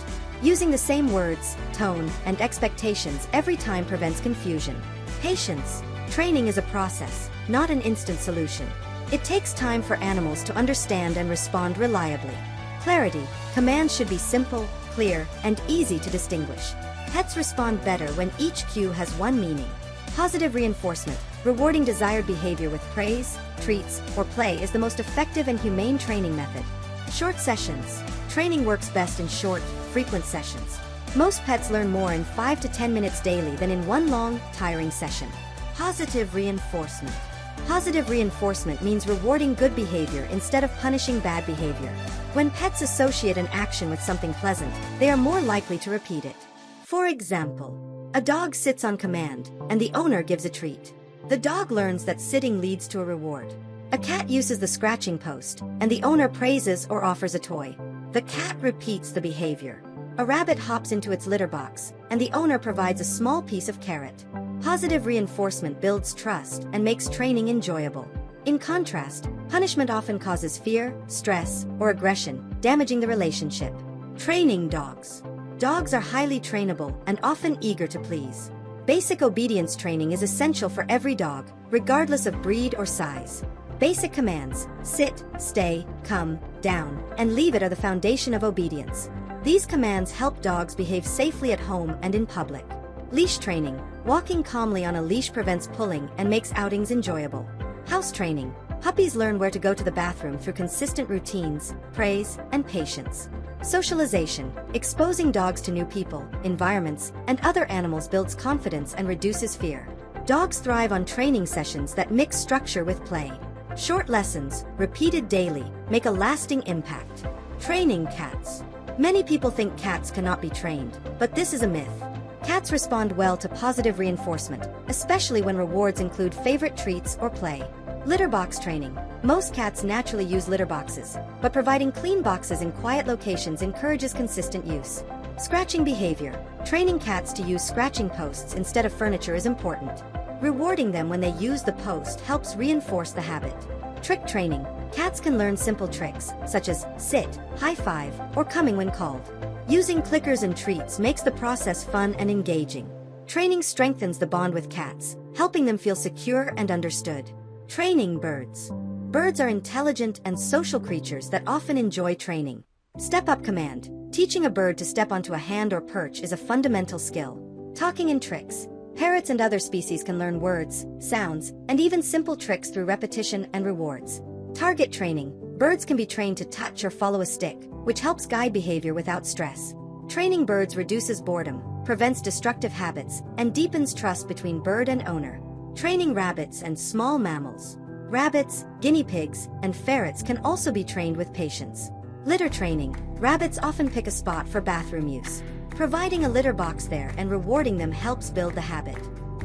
Using the same words, tone, and expectations every time prevents confusion. Patience. Training is a process, not an instant solution. It takes time for animals to understand and respond reliably. Clarity. Commands should be simple, clear, and easy to distinguish. Pets respond better when each cue has one meaning. Positive reinforcement. Rewarding desired behavior with praise, treats, or play is the most effective and humane training method. Short sessions. Training works best in short, frequent sessions. Most pets learn more in 5 to 10 minutes daily than in one long, tiring session. Positive reinforcement. Positive reinforcement means rewarding good behavior instead of punishing bad behavior. When pets associate an action with something pleasant, they are more likely to repeat it. For example, a dog sits on command, and the owner gives a treat. The dog learns that sitting leads to a reward. A cat uses the scratching post, and the owner praises or offers a toy. The cat repeats the behavior. A rabbit hops into its litter box, and the owner provides a small piece of carrot. Positive reinforcement builds trust and makes training enjoyable. In contrast, punishment often causes fear, stress, or aggression, damaging the relationship. Training dogs. Dogs are highly trainable and often eager to please. Basic obedience training is essential for every dog, regardless of breed or size. Basic commands, sit, stay, come, down, and leave it are the foundation of obedience. These commands help dogs behave safely at home and in public. Leash training. Walking calmly on a leash prevents pulling and makes outings enjoyable. House training. Puppies learn where to go to the bathroom through consistent routines, praise, and patience. Socialization. Exposing dogs to new people, environments, and other animals builds confidence and reduces fear. Dogs thrive on training sessions that mix structure with play. Short lessons, repeated daily, make a lasting impact. Training cats. Many people think cats cannot be trained, but this is a myth. Cats respond well to positive reinforcement, especially when rewards include favorite treats or play. Litter box training. Most cats naturally use litter boxes, but providing clean boxes in quiet locations encourages consistent use. Scratching behavior. Training cats to use scratching posts instead of furniture is important. Rewarding them when they use the post helps reinforce the habit. Trick training. Cats can learn simple tricks, such as sit, high five, or coming when called. Using clickers and treats makes the process fun and engaging. Training strengthens the bond with cats, helping them feel secure and understood. Training birds. Birds are intelligent and social creatures that often enjoy training. Step-up command. Teaching a bird to step onto a hand or perch is a fundamental skill. Talking and tricks. Parrots and other species can learn words, sounds, and even simple tricks through repetition and rewards. Target training. Birds can be trained to touch or follow a stick, which helps guide behavior without stress. Training birds reduces boredom, prevents destructive habits, and deepens trust between bird and owner. Training rabbits and small mammals. Rabbits, guinea pigs, and ferrets can also be trained with patience. Litter training. Rabbits often pick a spot for bathroom use. Providing a litter box there and rewarding them helps build the habit.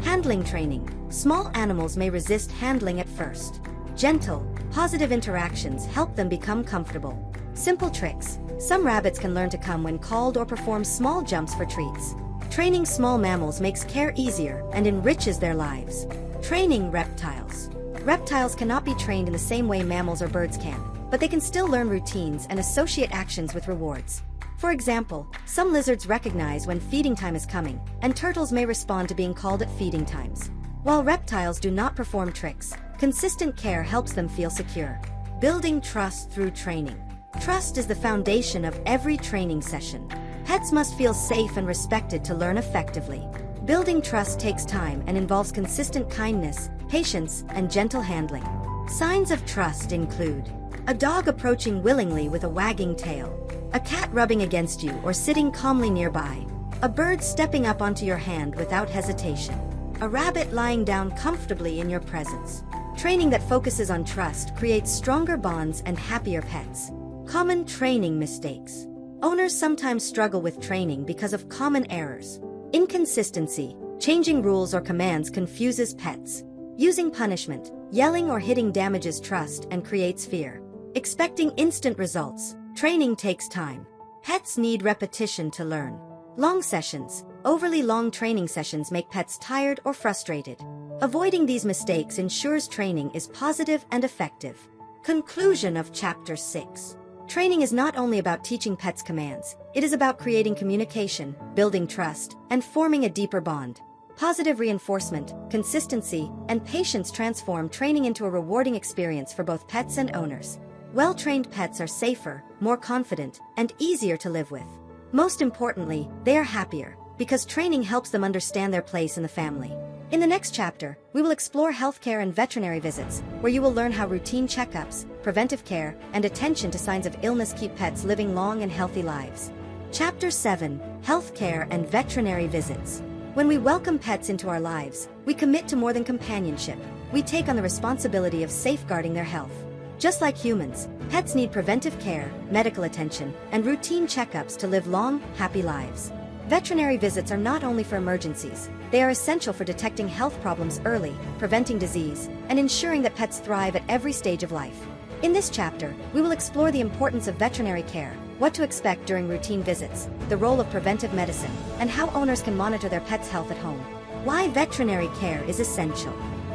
Handling training. Small animals may resist handling at first. Gentle, positive interactions help them become comfortable. Simple tricks. Some rabbits can learn to come when called or perform small jumps for treats. Training small mammals makes care easier and enriches their lives. Training reptiles. Reptiles cannot be trained in the same way mammals or birds can, but they can still learn routines and associate actions with rewards. For example, some lizards recognize when feeding time is coming, and turtles may respond to being called at feeding times. While reptiles do not perform tricks, consistent care helps them feel secure. Building trust through training. Trust is the foundation of every training session. Pets must feel safe and respected to learn effectively. Building trust takes time and involves consistent kindness, patience, and gentle handling. Signs of trust include a dog approaching willingly with a wagging tail, a cat rubbing against you or sitting calmly nearby, a bird stepping up onto your hand without hesitation, a rabbit lying down comfortably in your presence. Training that focuses on trust creates stronger bonds and happier pets. Common training mistakes. Owners sometimes struggle with training because of common errors. Inconsistency. Changing rules or commands confuses pets. Using punishment, yelling or hitting damages trust and creates fear. Expecting instant results. Training takes time. Pets need repetition to learn. Long sessions. Overly long training sessions make pets tired or frustrated. Avoiding these mistakes ensures training is positive and effective. Conclusion of Chapter 6. Training is not only about teaching pets commands, it is about creating communication, building trust, and forming a deeper bond. Positive reinforcement, consistency, and patience transform training into a rewarding experience for both pets and owners. Well-trained pets are safer, more confident, and easier to live with. Most importantly, they are happier, because training helps them understand their place in the family. In the next chapter, we will explore healthcare and veterinary visits, where you will learn how routine checkups, preventive care, and attention to signs of illness keep pets living long and healthy lives. Chapter 7: Healthcare and Veterinary Visits. When we welcome pets into our lives, we commit to more than companionship. We take on the responsibility of safeguarding their health. Just like humans, pets need preventive care, medical attention, and routine checkups to live long, happy lives. Veterinary visits are not only for emergencies, they are essential for detecting health problems early, preventing disease, and ensuring that pets thrive at every stage of life. In this chapter, we will explore the importance of veterinary care, what to expect during routine visits, the role of preventive medicine, and how owners can monitor their pet's health at home. Why veterinary care is essential.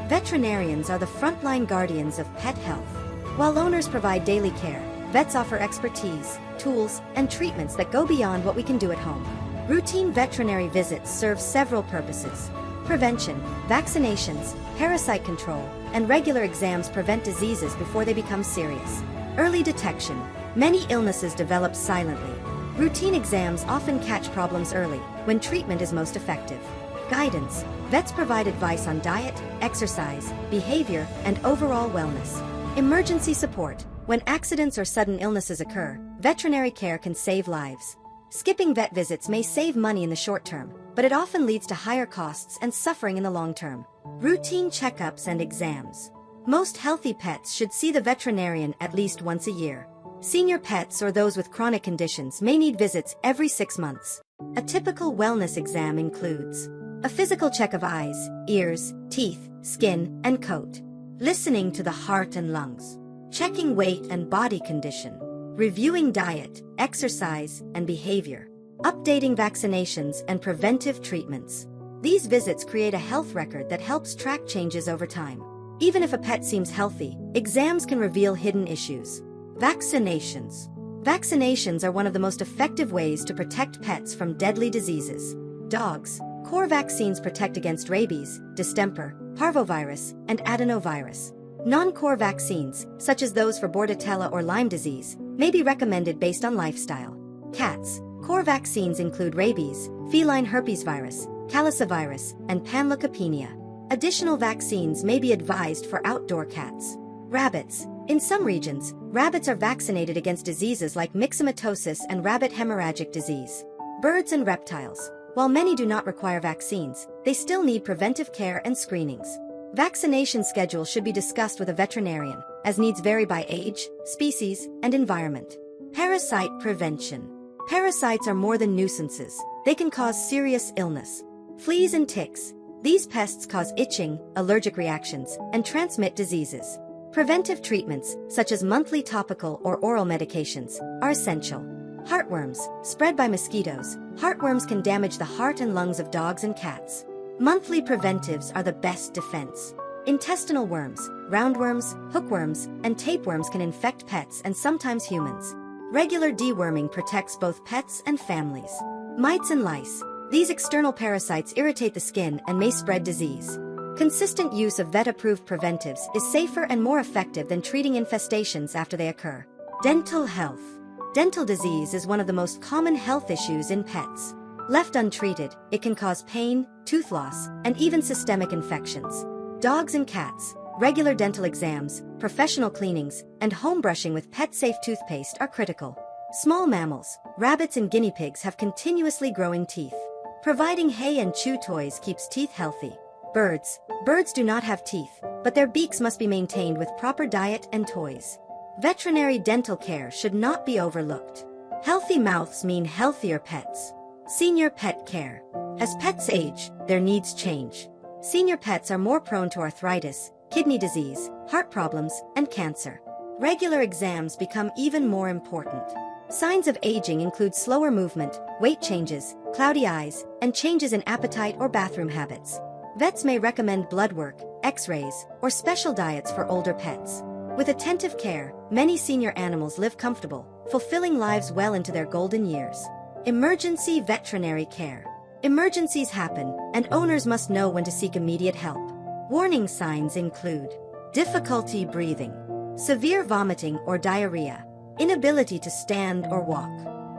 Veterinarians are the frontline guardians of pet health. While owners provide daily care, vets offer expertise, tools, and treatments that go beyond what we can do at home. Routine veterinary visits serve several purposes. Prevention, vaccinations, parasite control, and regular exams prevent diseases before they become serious. Early detection. Many illnesses develop silently. Routine exams often catch problems early, when treatment is most effective. Guidance. Vets provide advice on diet, exercise, behavior, and overall wellness. Emergency support. When accidents or sudden illnesses occur, veterinary care can save lives. Skipping vet visits may save money in the short term, but it often leads to higher costs and suffering in the long term. Routine checkups and exams. Most healthy pets should see the veterinarian at least once a year. Senior pets or those with chronic conditions may need visits every 6 months. A typical wellness exam includes a physical check of eyes, ears, teeth, skin, and coat. Listening to the heart and lungs. Checking weight and body condition. Reviewing diet, exercise, and behavior. Updating vaccinations and preventive treatments. These visits create a health record that helps track changes over time. Even if a pet seems healthy, exams can reveal hidden issues. Vaccinations. Vaccinations are one of the most effective ways to protect pets from deadly diseases. Dogs. Core vaccines protect against rabies, distemper, parvovirus, and adenovirus. Non-core vaccines, such as those for Bordetella or Lyme disease, may be recommended based on lifestyle. Cats. Core vaccines include rabies, feline herpes virus, calicivirus, and panleukopenia. Additional vaccines may be advised for outdoor cats. Rabbits. In some regions, rabbits are vaccinated against diseases like myxomatosis and rabbit hemorrhagic disease. Birds and reptiles. While many do not require vaccines, they still need preventive care and screenings. Vaccination schedules should be discussed with a veterinarian, as needs vary by age, species, and environment. Parasite prevention. Parasites are more than nuisances. They can cause serious illness. Fleas and ticks. These pests cause itching, allergic reactions, and transmit diseases. Preventive treatments, such as monthly topical or oral medications, are essential. Heartworms. Spread by mosquitoes, heartworms can damage the heart and lungs of dogs and cats. Monthly preventives are the best defense. Intestinal worms, roundworms, hookworms, and tapeworms can infect pets and sometimes humans. Regular deworming protects both pets and families. Mites and lice. These external parasites irritate the skin and may spread disease. Consistent use of vet-approved preventives is safer and more effective than treating infestations after they occur. Dental health. Dental disease is one of the most common health issues in pets. Left untreated, it can cause pain, tooth loss, and even systemic infections. Dogs and cats. Regular dental exams, professional cleanings, and home brushing with pet-safe toothpaste are critical. Small mammals. Rabbits and guinea pigs have continuously growing teeth. Providing hay and chew toys keeps teeth healthy. Birds. Birds do not have teeth, but their beaks must be maintained with proper diet and toys. Veterinary dental care should not be overlooked. Healthy mouths mean healthier pets. Senior pet care. As pets age, their needs change. Senior pets are more prone to arthritis, kidney disease, heart problems, and cancer. Regular exams become even more important. Signs of aging include slower movement, weight changes, cloudy eyes, and changes in appetite or bathroom habits. Vets may recommend blood work, x-rays, or special diets for older pets. With attentive care, many senior animals live comfortable, fulfilling lives well into their golden years. Emergency veterinary care. Emergencies happen, and owners must know when to seek immediate help. Warning signs include difficulty breathing, severe vomiting or diarrhea, inability to stand or walk,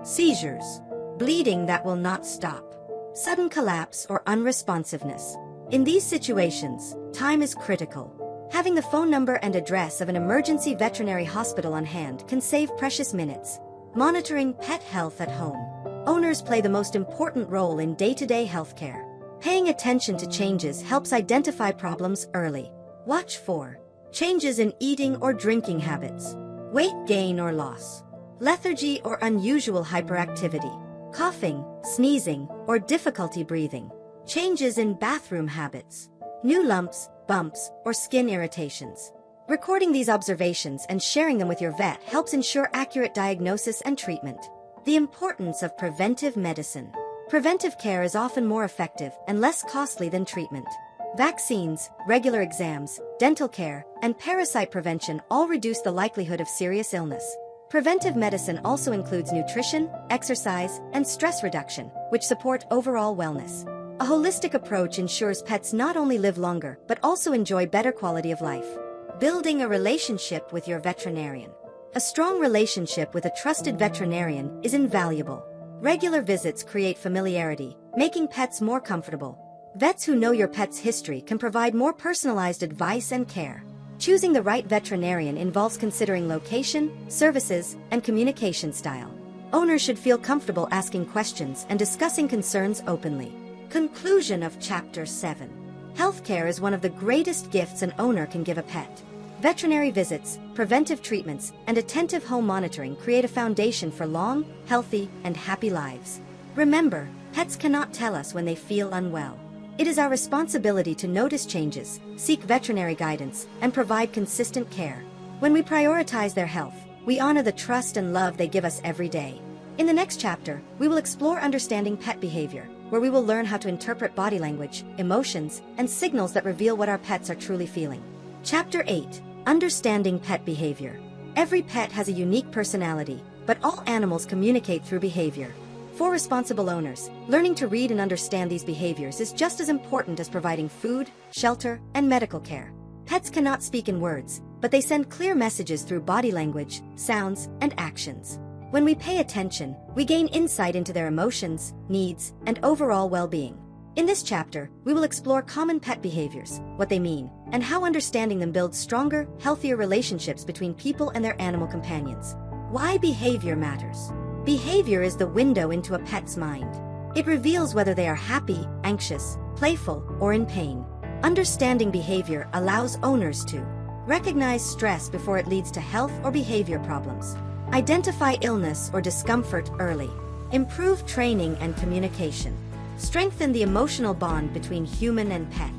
seizures, bleeding that will not stop, sudden collapse or unresponsiveness, In these situations, time is critical. Having the phone number and address of an emergency veterinary hospital on hand can save precious minutes. Monitoring pet health at home. Owners play the most important role in day-to-day healthcare. Paying attention to changes helps identify problems early. Watch for changes in eating or drinking habits, weight gain or loss, lethargy or unusual hyperactivity, coughing, sneezing, or difficulty breathing, changes in bathroom habits, new lumps, bumps, or skin irritations. Recording these observations and sharing them with your vet helps ensure accurate diagnosis and treatment. The importance of preventive medicine. Preventive care is often more effective and less costly than treatment. Vaccines, regular exams, dental care, and parasite prevention all reduce the likelihood of serious illness. Preventive medicine also includes nutrition, exercise, and stress reduction, which support overall wellness. A holistic approach ensures pets not only live longer, but also enjoy better quality of life. Building a relationship with your veterinarian. A strong relationship with a trusted veterinarian is invaluable. Regular visits create familiarity, making pets more comfortable. Vets who know your pet's history can provide more personalized advice and care. Choosing the right veterinarian involves considering location, services, and communication style. Owners should feel comfortable asking questions and discussing concerns openly. Conclusion of Chapter 7. Healthcare is one of the greatest gifts an owner can give a pet. Veterinary visits, preventive treatments, and attentive home monitoring create a foundation for long, healthy, and happy lives. Remember, pets cannot tell us when they feel unwell. It is our responsibility to notice changes, seek veterinary guidance, and provide consistent care. When we prioritize their health, we honor the trust and love they give us every day. In the next chapter, we will explore understanding pet behavior, where we will learn how to interpret body language, emotions, and signals that reveal what our pets are truly feeling. Chapter 8. Understanding pet behavior. Every pet has a unique personality, but all animals communicate through behavior. For responsible owners, learning to read and understand these behaviors is just as important as providing food, shelter, and medical care. Pets cannot speak in words, but they send clear messages through body language, sounds, and actions. When we pay attention, we gain insight into their emotions, needs, and overall well-being. In this chapter, we will explore common pet behaviors, what they mean, and how understanding them builds stronger, healthier relationships between people and their animal companions. Why behavior matters. Behavior is the window into a pet's mind. It reveals whether they are happy, anxious, playful, or in pain. Understanding behavior allows owners to recognize stress before it leads to health or behavior problems, identify illness or discomfort early, improve training and communication, strengthen the emotional bond between human and pet.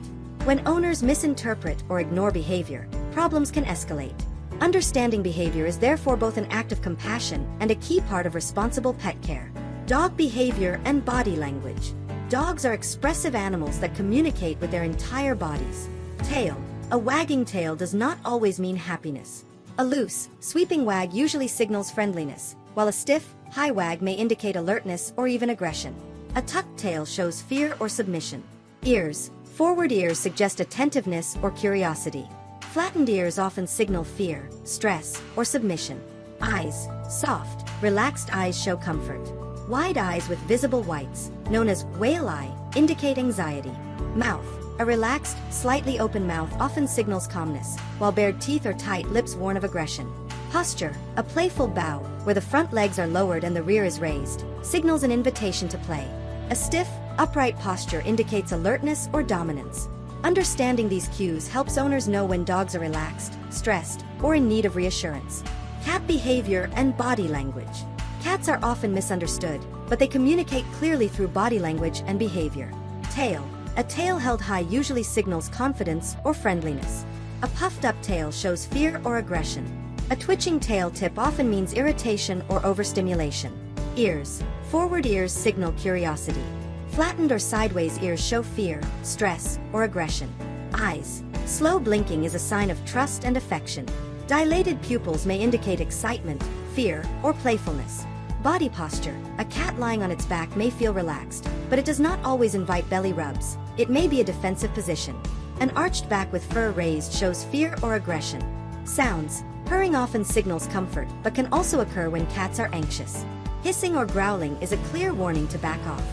When owners misinterpret or ignore behavior, problems can escalate. Understanding behavior is therefore both an act of compassion and a key part of responsible pet care. Dog behavior and body language. Dogs are expressive animals that communicate with their entire bodies. Tail. A wagging tail does not always mean happiness. A loose, sweeping wag usually signals friendliness, while a stiff, high wag may indicate alertness or even aggression. A tucked tail shows fear or submission. Ears. Forward ears suggest attentiveness or curiosity. Flattened ears often signal fear, stress, or submission. Eyes. Soft, relaxed eyes show comfort. Wide eyes with visible whites, known as whale eye, indicate anxiety. Mouth. A relaxed, slightly open mouth often signals calmness, while bared teeth or tight lips warn of aggression. Posture. A playful bow, where the front legs are lowered and the rear is raised, signals an invitation to play. A stiff, upright posture indicates alertness or dominance. Understanding these cues helps owners know when dogs are relaxed, stressed, or in need of reassurance. Cat behavior and body language. Cats are often misunderstood, but they communicate clearly through body language and behavior. Tail. A tail held high usually signals confidence or friendliness. A puffed up tail shows fear or aggression. A twitching tail tip often means irritation or overstimulation. Ears. Forward ears signal curiosity. Flattened or sideways ears show fear, stress, or aggression. Eyes. Slow blinking is a sign of trust and affection. Dilated pupils may indicate excitement, fear, or playfulness. Body posture. A cat lying on its back may feel relaxed, but it does not always invite belly rubs. It may be a defensive position. An arched back with fur raised shows fear or aggression. Sounds. Purring often signals comfort, but can also occur when cats are anxious. Hissing or growling is a clear warning to back off.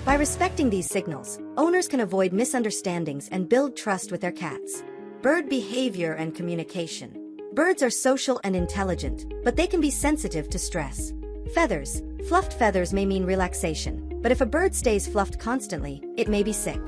By respecting these signals, owners can avoid misunderstandings and build trust with their cats. Bird behavior and communication. Birds are social and intelligent, but they can be sensitive to stress. Feathers. Fluffed feathers may mean relaxation, but if a bird stays fluffed constantly, it may be sick.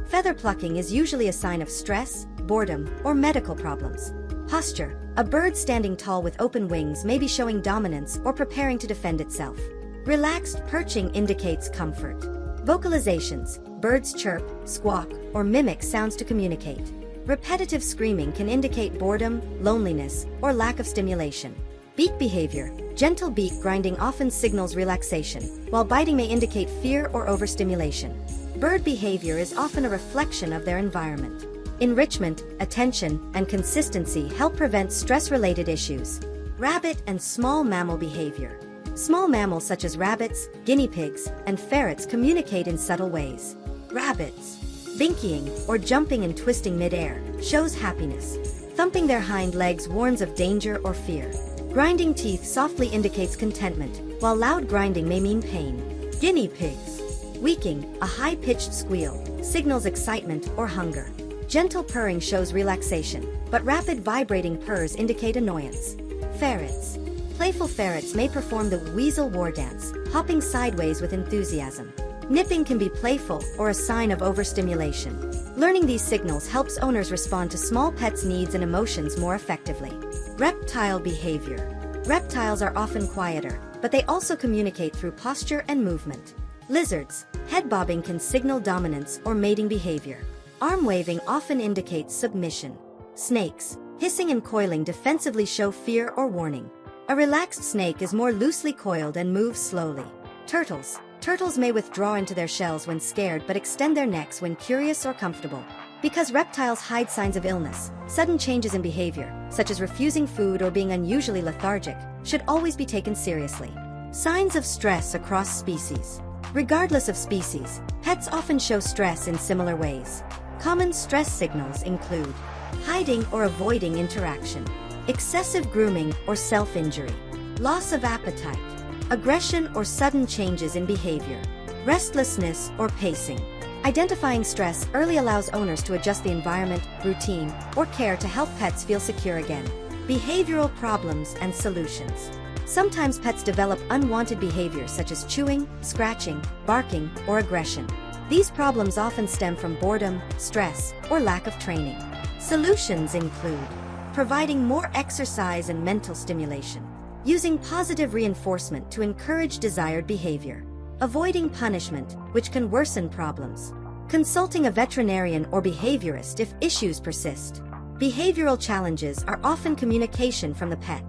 Feather plucking is usually a sign of stress, boredom, or medical problems. Posture. A bird standing tall with open wings may be showing dominance or preparing to defend itself. Relaxed perching indicates comfort. Vocalizations. Birds chirp, squawk, or mimic sounds to communicate. Repetitive screaming can indicate boredom, loneliness, or lack of stimulation. Beak behavior. Gentle beak grinding often signals relaxation, while biting may indicate fear or overstimulation. Bird behavior is often a reflection of their environment. Enrichment, attention, and consistency help prevent stress-related issues. Rabbit and small mammal behavior. Small mammals such as rabbits, guinea pigs, and ferrets communicate in subtle ways. Rabbits. Binkying, or jumping and twisting mid-air, shows happiness. Thumping their hind legs warns of danger or fear. Grinding teeth softly indicates contentment, while loud grinding may mean pain. Guinea pigs. Weaking, a high-pitched squeal, signals excitement or hunger. Gentle purring shows relaxation, but rapid vibrating purrs indicate annoyance. Ferrets. Playful ferrets may perform the weasel war dance, hopping sideways with enthusiasm. Nipping can be playful or a sign of overstimulation. Learning these signals helps owners respond to small pets' needs and emotions more effectively. Reptile behavior. Reptiles are often quieter, but they also communicate through posture and movement. Lizards. Head bobbing can signal dominance or mating behavior. Arm waving often indicates submission. Snakes. Hissing and coiling defensively show fear or warning. A relaxed snake is more loosely coiled and moves slowly. Turtles. Turtles may withdraw into their shells when scared but extend their necks when curious or comfortable. Because reptiles hide signs of illness, sudden changes in behavior, such as refusing food or being unusually lethargic, should always be taken seriously. Signs of stress across species. Regardless of species, pets often show stress in similar ways. Common stress signals include hiding or avoiding interaction, excessive grooming or self-injury, loss of appetite, aggression or sudden changes in behavior, restlessness or pacing. Identifying stress early allows owners to adjust the environment, routine, or care to help pets feel secure again. Behavioral problems and solutions. Sometimes pets develop unwanted behaviors such as chewing, scratching, barking, or aggression. These problems often stem from boredom, stress, or lack of training. Solutions include providing more exercise and mental stimulation, using positive reinforcement to encourage desired behavior, avoiding punishment, which can worsen problems, consulting a veterinarian or behaviorist if issues persist. Behavioral challenges are often communication from the pet.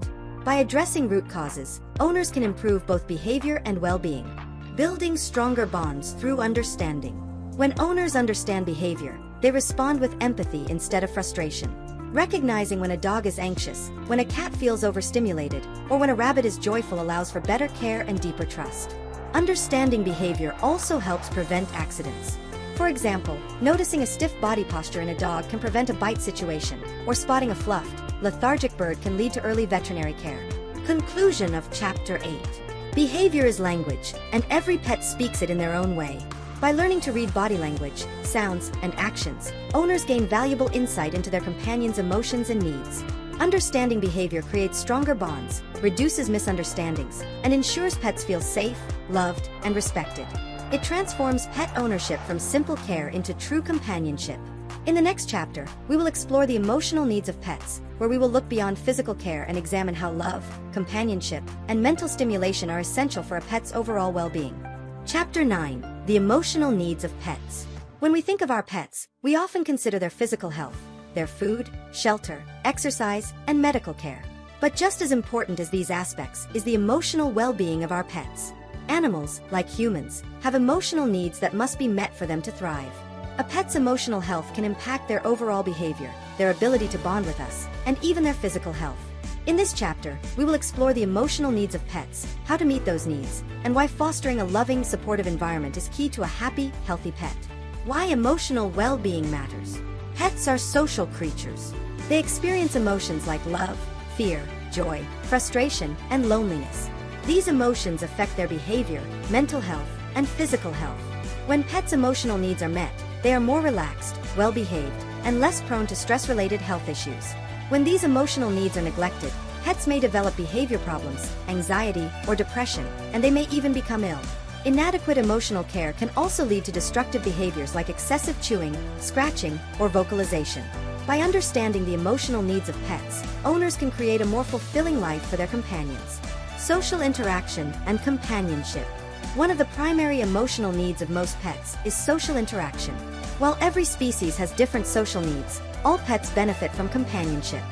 By addressing root causes, owners can improve both behavior and well-being. Building stronger bonds through understanding. When owners understand behavior, they respond with empathy instead of frustration. Recognizing when a dog is anxious, when a cat feels overstimulated, or when a rabbit is joyful allows for better care and deeper trust. Understanding behavior also helps prevent accidents. For example, noticing a stiff body posture in a dog can prevent a bite situation, or spotting a fluffed, lethargic bird can lead to early veterinary care. Conclusion of Chapter 8. Behavior is language, and every pet speaks it in their own way. By learning to read body language, sounds, and actions, owners gain valuable insight into their companion's emotions and needs. Understanding behavior creates stronger bonds, reduces misunderstandings, and ensures pets feel safe, loved, and respected. It transforms pet ownership from simple care into true companionship. In the next chapter, we will explore the emotional needs of pets, where we will look beyond physical care and examine how love, companionship, and mental stimulation are essential for a pet's overall well-being. Chapter 9. The emotional needs of pets. When we think of our pets, we often consider their physical health, their food, shelter, exercise, and medical care. But just as important as these aspects is the emotional well-being of our pets. Animals, like humans, have emotional needs that must be met for them to thrive. A pet's emotional health can impact their overall behavior, their ability to bond with us, and even their physical health. In this chapter, we will explore the emotional needs of pets, how to meet those needs, and why fostering a loving, supportive environment is key to a happy, healthy pet. Why emotional well-being matters. Pets are social creatures. They experience emotions like love, fear, joy, frustration, and loneliness. These emotions affect their behavior, mental health, and physical health. When pets' emotional needs are met, they are more relaxed, well-behaved, and less prone to stress-related health issues. When these emotional needs are neglected, pets may develop behavior problems, anxiety, or depression, and they may even become ill. Inadequate emotional care can also lead to destructive behaviors like excessive chewing, scratching, or vocalization. By understanding the emotional needs of pets, owners can create a more fulfilling life for their companions. Social interaction and companionship. One of the primary emotional needs of most pets is social interaction. While every species has different social needs, all pets benefit from companionship.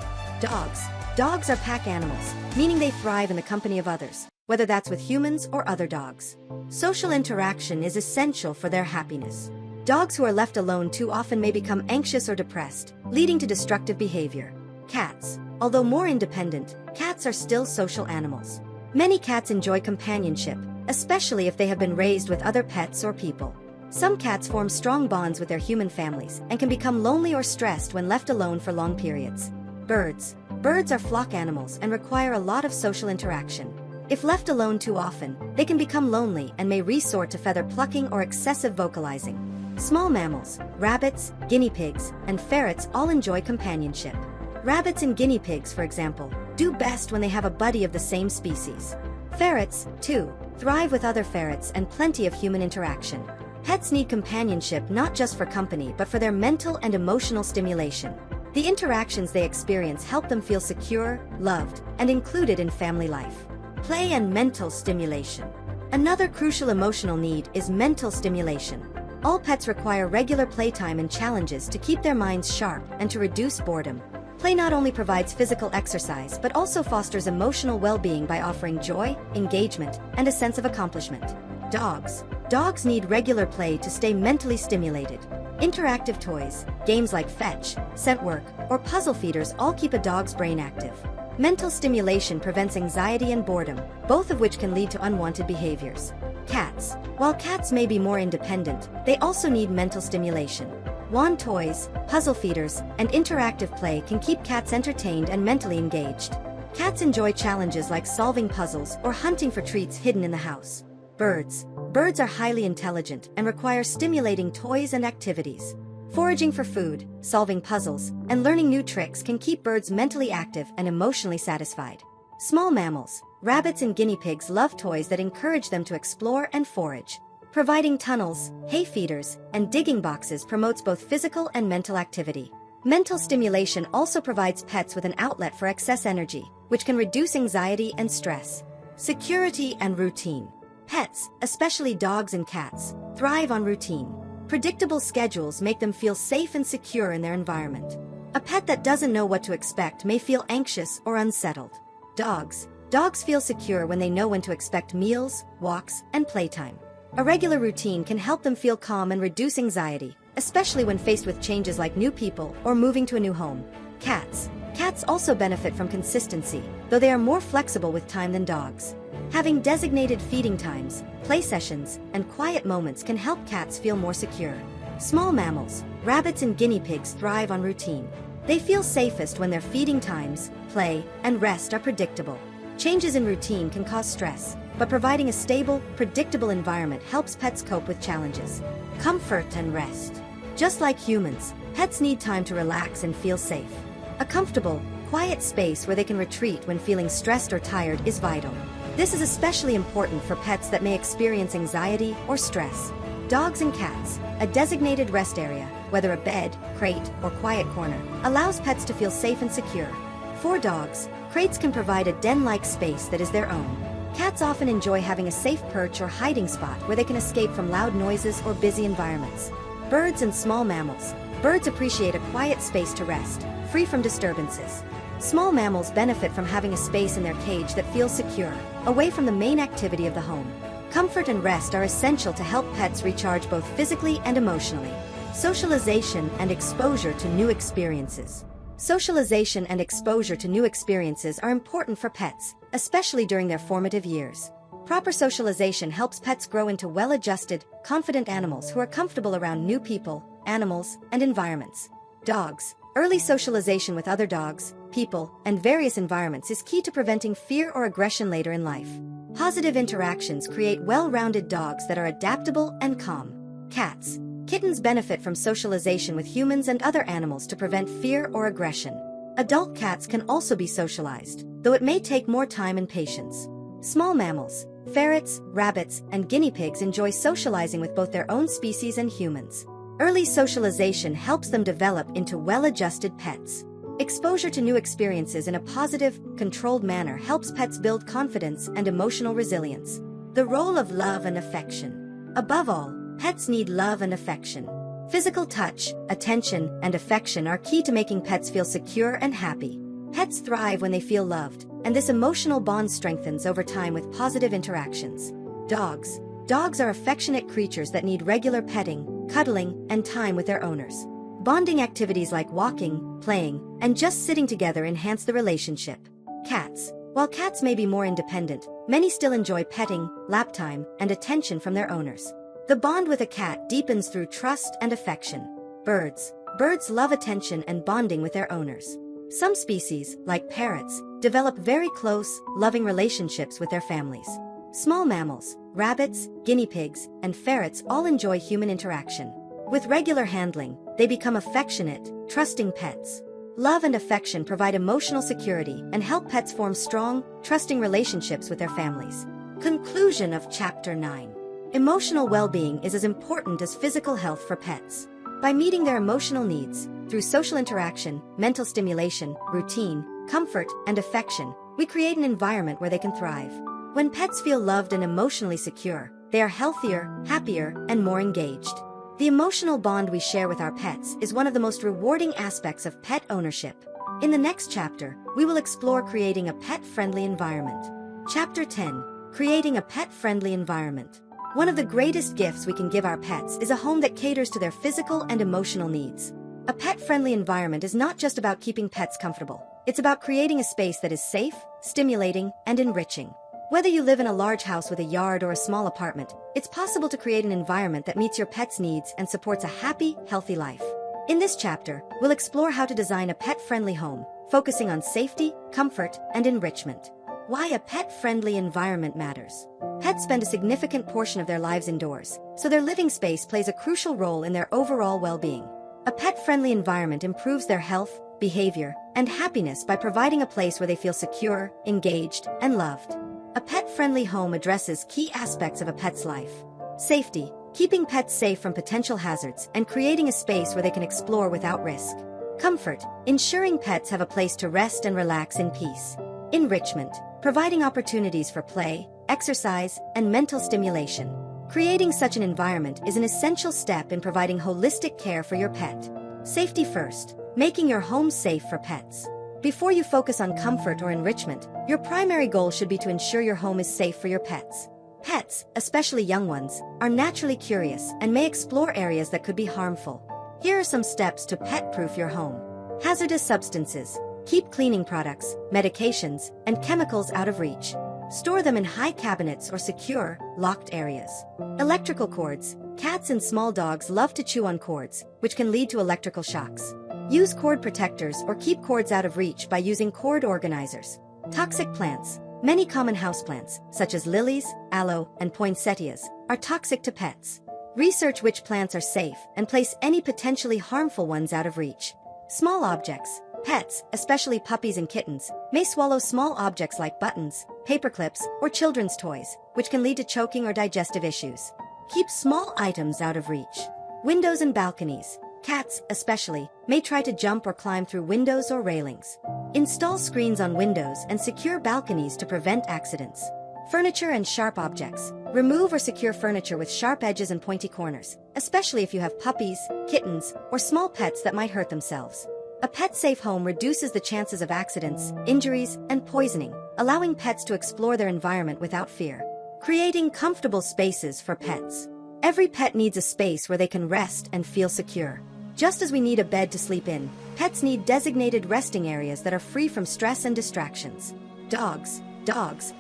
Dogs. Dogs are pack animals, meaning they thrive in the company of others, whether that's with humans or other dogs. Social interaction is essential for their happiness. Dogs who are left alone too often may become anxious or depressed, leading to destructive behavior. Cats. Although more independent, cats are still social animals. Many cats enjoy companionship, especially if they have been raised with other pets or people. Some cats form strong bonds with their human families and can become lonely or stressed when left alone for long periods. Birds. Birds are flock animals and require a lot of social interaction. If left alone too often, they can become lonely and may resort to feather plucking or excessive vocalizing. Small mammals, rabbits, guinea pigs, and ferrets all enjoy companionship. Rabbits and guinea pigs, for example, do best when they have a buddy of the same species. Ferrets, too, thrive with other ferrets and plenty of human interaction. Pets need companionship not just for company but for their mental and emotional stimulation. The interactions they experience help them feel secure, loved, and included in family life. Play and mental stimulation. Another crucial emotional need is mental stimulation. All pets require regular playtime and challenges to keep their minds sharp and to reduce boredom. Play not only provides physical exercise but also fosters emotional well-being by offering joy, engagement, and a sense of accomplishment. Dogs. Dogs need regular play to stay mentally stimulated. Interactive toys, games like fetch, scent work, or puzzle feeders all keep a dog's brain active. Mental stimulation prevents anxiety and boredom, both of which can lead to unwanted behaviors. Cats. While cats may be more independent, they also need mental stimulation. Wand toys, puzzle feeders, and interactive play can keep cats entertained and mentally engaged. Cats enjoy challenges like solving puzzles or hunting for treats hidden in the house. Birds. Birds are highly intelligent and require stimulating toys and activities. Foraging for food, solving puzzles, and learning new tricks can keep birds mentally active and emotionally satisfied. Small mammals, rabbits and guinea pigs love toys that encourage them to explore and forage. Providing tunnels, hay feeders, and digging boxes promotes both physical and mental activity. Mental stimulation also provides pets with an outlet for excess energy, which can reduce anxiety and stress. Security and routine. Pets, especially dogs and cats, thrive on routine. Predictable schedules make them feel safe and secure in their environment. A pet that doesn't know what to expect may feel anxious or unsettled. Dogs. Dogs feel secure when they know when to expect meals, walks, and playtime. A regular routine can help them feel calm and reduce anxiety, especially when faced with changes like new people or moving to a new home. Cats. Cats also benefit from consistency, though they are more flexible with time than dogs. Having designated feeding times, play sessions, and quiet moments can help cats feel more secure. Small mammals, rabbits and guinea pigs thrive on routine. They feel safest when their feeding times, play, and rest are predictable. Changes in routine can cause stress, but providing a stable, predictable environment helps pets cope with challenges. Comfort and rest. Just like humans, pets need time to relax and feel safe. A comfortable, quiet space where they can retreat when feeling stressed or tired is vital. This is especially important for pets that may experience anxiety or stress. Dogs and cats, a designated rest area, whether a bed, crate, or quiet corner, allows pets to feel safe and secure. For dogs, crates can provide a den-like space that is their own. Cats often enjoy having a safe perch or hiding spot where they can escape from loud noises or busy environments. Birds and small mammals. Birds appreciate a quiet space to rest, free from disturbances. Small mammals benefit from having a space in their cage that feels secure, away from the main activity of the home. Comfort and rest are essential to help pets recharge both physically and emotionally. Socialization and exposure to new experiences. Socialization and exposure to new experiences are important for pets, especially during their formative years. Proper socialization helps pets grow into well-adjusted, confident animals who are comfortable around new people, animals, and environments. Dogs. Early socialization with other dogs, people, and various environments is key to preventing fear or aggression later in life. Positive interactions create well-rounded dogs that are adaptable and calm. Cats. Kittens benefit from socialization with humans and other animals to prevent fear or aggression. Adult cats can also be socialized, though it may take more time and patience. Small mammals. Ferrets, rabbits, and guinea pigs enjoy socializing with both their own species and humans. Early socialization helps them develop into well-adjusted pets. Exposure to new experiences in a positive, controlled manner helps pets build confidence and emotional resilience. The role of love and affection. Above all, pets need love and affection. Physical touch, attention, and affection are key to making pets feel secure and happy. Pets thrive when they feel loved, and this emotional bond strengthens over time with positive interactions. Dogs. Dogs are affectionate creatures that need regular petting, cuddling, and time with their owners. Bonding activities like walking, playing, and just sitting together enhance the relationship. Cats. While cats may be more independent, many still enjoy petting, lap time, and attention from their owners. The bond with a cat deepens through trust and affection. Birds. Birds love attention and bonding with their owners. Some species, like parrots, develop very close, loving relationships with their families. Small mammals, rabbits, guinea pigs, and ferrets all enjoy human interaction. With regular handling, they become affectionate, trusting pets. Love and affection provide emotional security and help pets form strong, trusting relationships with their families. Conclusion of Chapter 9. Emotional well-being is as important as physical health for pets. By meeting their emotional needs, through social interaction, mental stimulation, routine, comfort, and affection, we create an environment where they can thrive. When pets feel loved and emotionally secure, they are healthier, happier, and more engaged. The emotional bond we share with our pets is one of the most rewarding aspects of pet ownership. In the next chapter, we will explore creating a pet-friendly environment. Chapter 10. Creating a pet-friendly environment. One of the greatest gifts we can give our pets is a home that caters to their physical and emotional needs. A pet-friendly environment is not just about keeping pets comfortable. It's about creating a space that is safe, stimulating, and enriching. Whether you live in a large house with a yard or a small apartment, it's possible to create an environment that meets your pet's needs and supports a happy, healthy life. In this chapter, we'll explore how to design a pet-friendly home, focusing on safety, comfort, and enrichment. Why a pet-friendly environment matters. Pets spend a significant portion of their lives indoors, so their living space plays a crucial role in their overall well-being. A pet-friendly environment improves their health, behavior, and happiness by providing a place where they feel secure, engaged, and loved. A pet-friendly home addresses key aspects of a pet's life. Safety, keeping pets safe from potential hazards and creating a space where they can explore without risk. Comfort, ensuring pets have a place to rest and relax in peace. Enrichment, providing opportunities for play, exercise, and mental stimulation. Creating such an environment is an essential step in providing holistic care for your pet. Safety first, making your home safe for pets. Before you focus on comfort or enrichment, your primary goal should be to ensure your home is safe for your pets. Pets, especially young ones, are naturally curious and may explore areas that could be harmful. Here are some steps to pet-proof your home. Hazardous substances. Keep cleaning products, medications, and chemicals out of reach. Store them in high cabinets or secure, locked areas. Electrical cords. Cats and small dogs love to chew on cords, which can lead to electrical shocks. Use cord protectors or keep cords out of reach by using cord organizers. Toxic plants. Many common houseplants, such as lilies, aloe, and poinsettias, are toxic to pets. Research which plants are safe and place any potentially harmful ones out of reach. Small objects. Pets, especially puppies and kittens, may swallow small objects like buttons, paper clips, or children's toys, which can lead to choking or digestive issues. Keep small items out of reach. Windows and balconies. Cats, especially, may try to jump or climb through windows or railings. Install screens on windows and secure balconies to prevent accidents. Furniture and sharp objects. Remove or secure furniture with sharp edges and pointy corners, especially if you have puppies, kittens, or small pets that might hurt themselves. A pet-safe home reduces the chances of accidents, injuries, and poisoning, allowing pets to explore their environment without fear. Creating comfortable spaces for pets. Every pet needs a space where they can rest and feel secure. Just as we need a bed to sleep in, pets need designated resting areas that are free from stress and distractions. Dogs,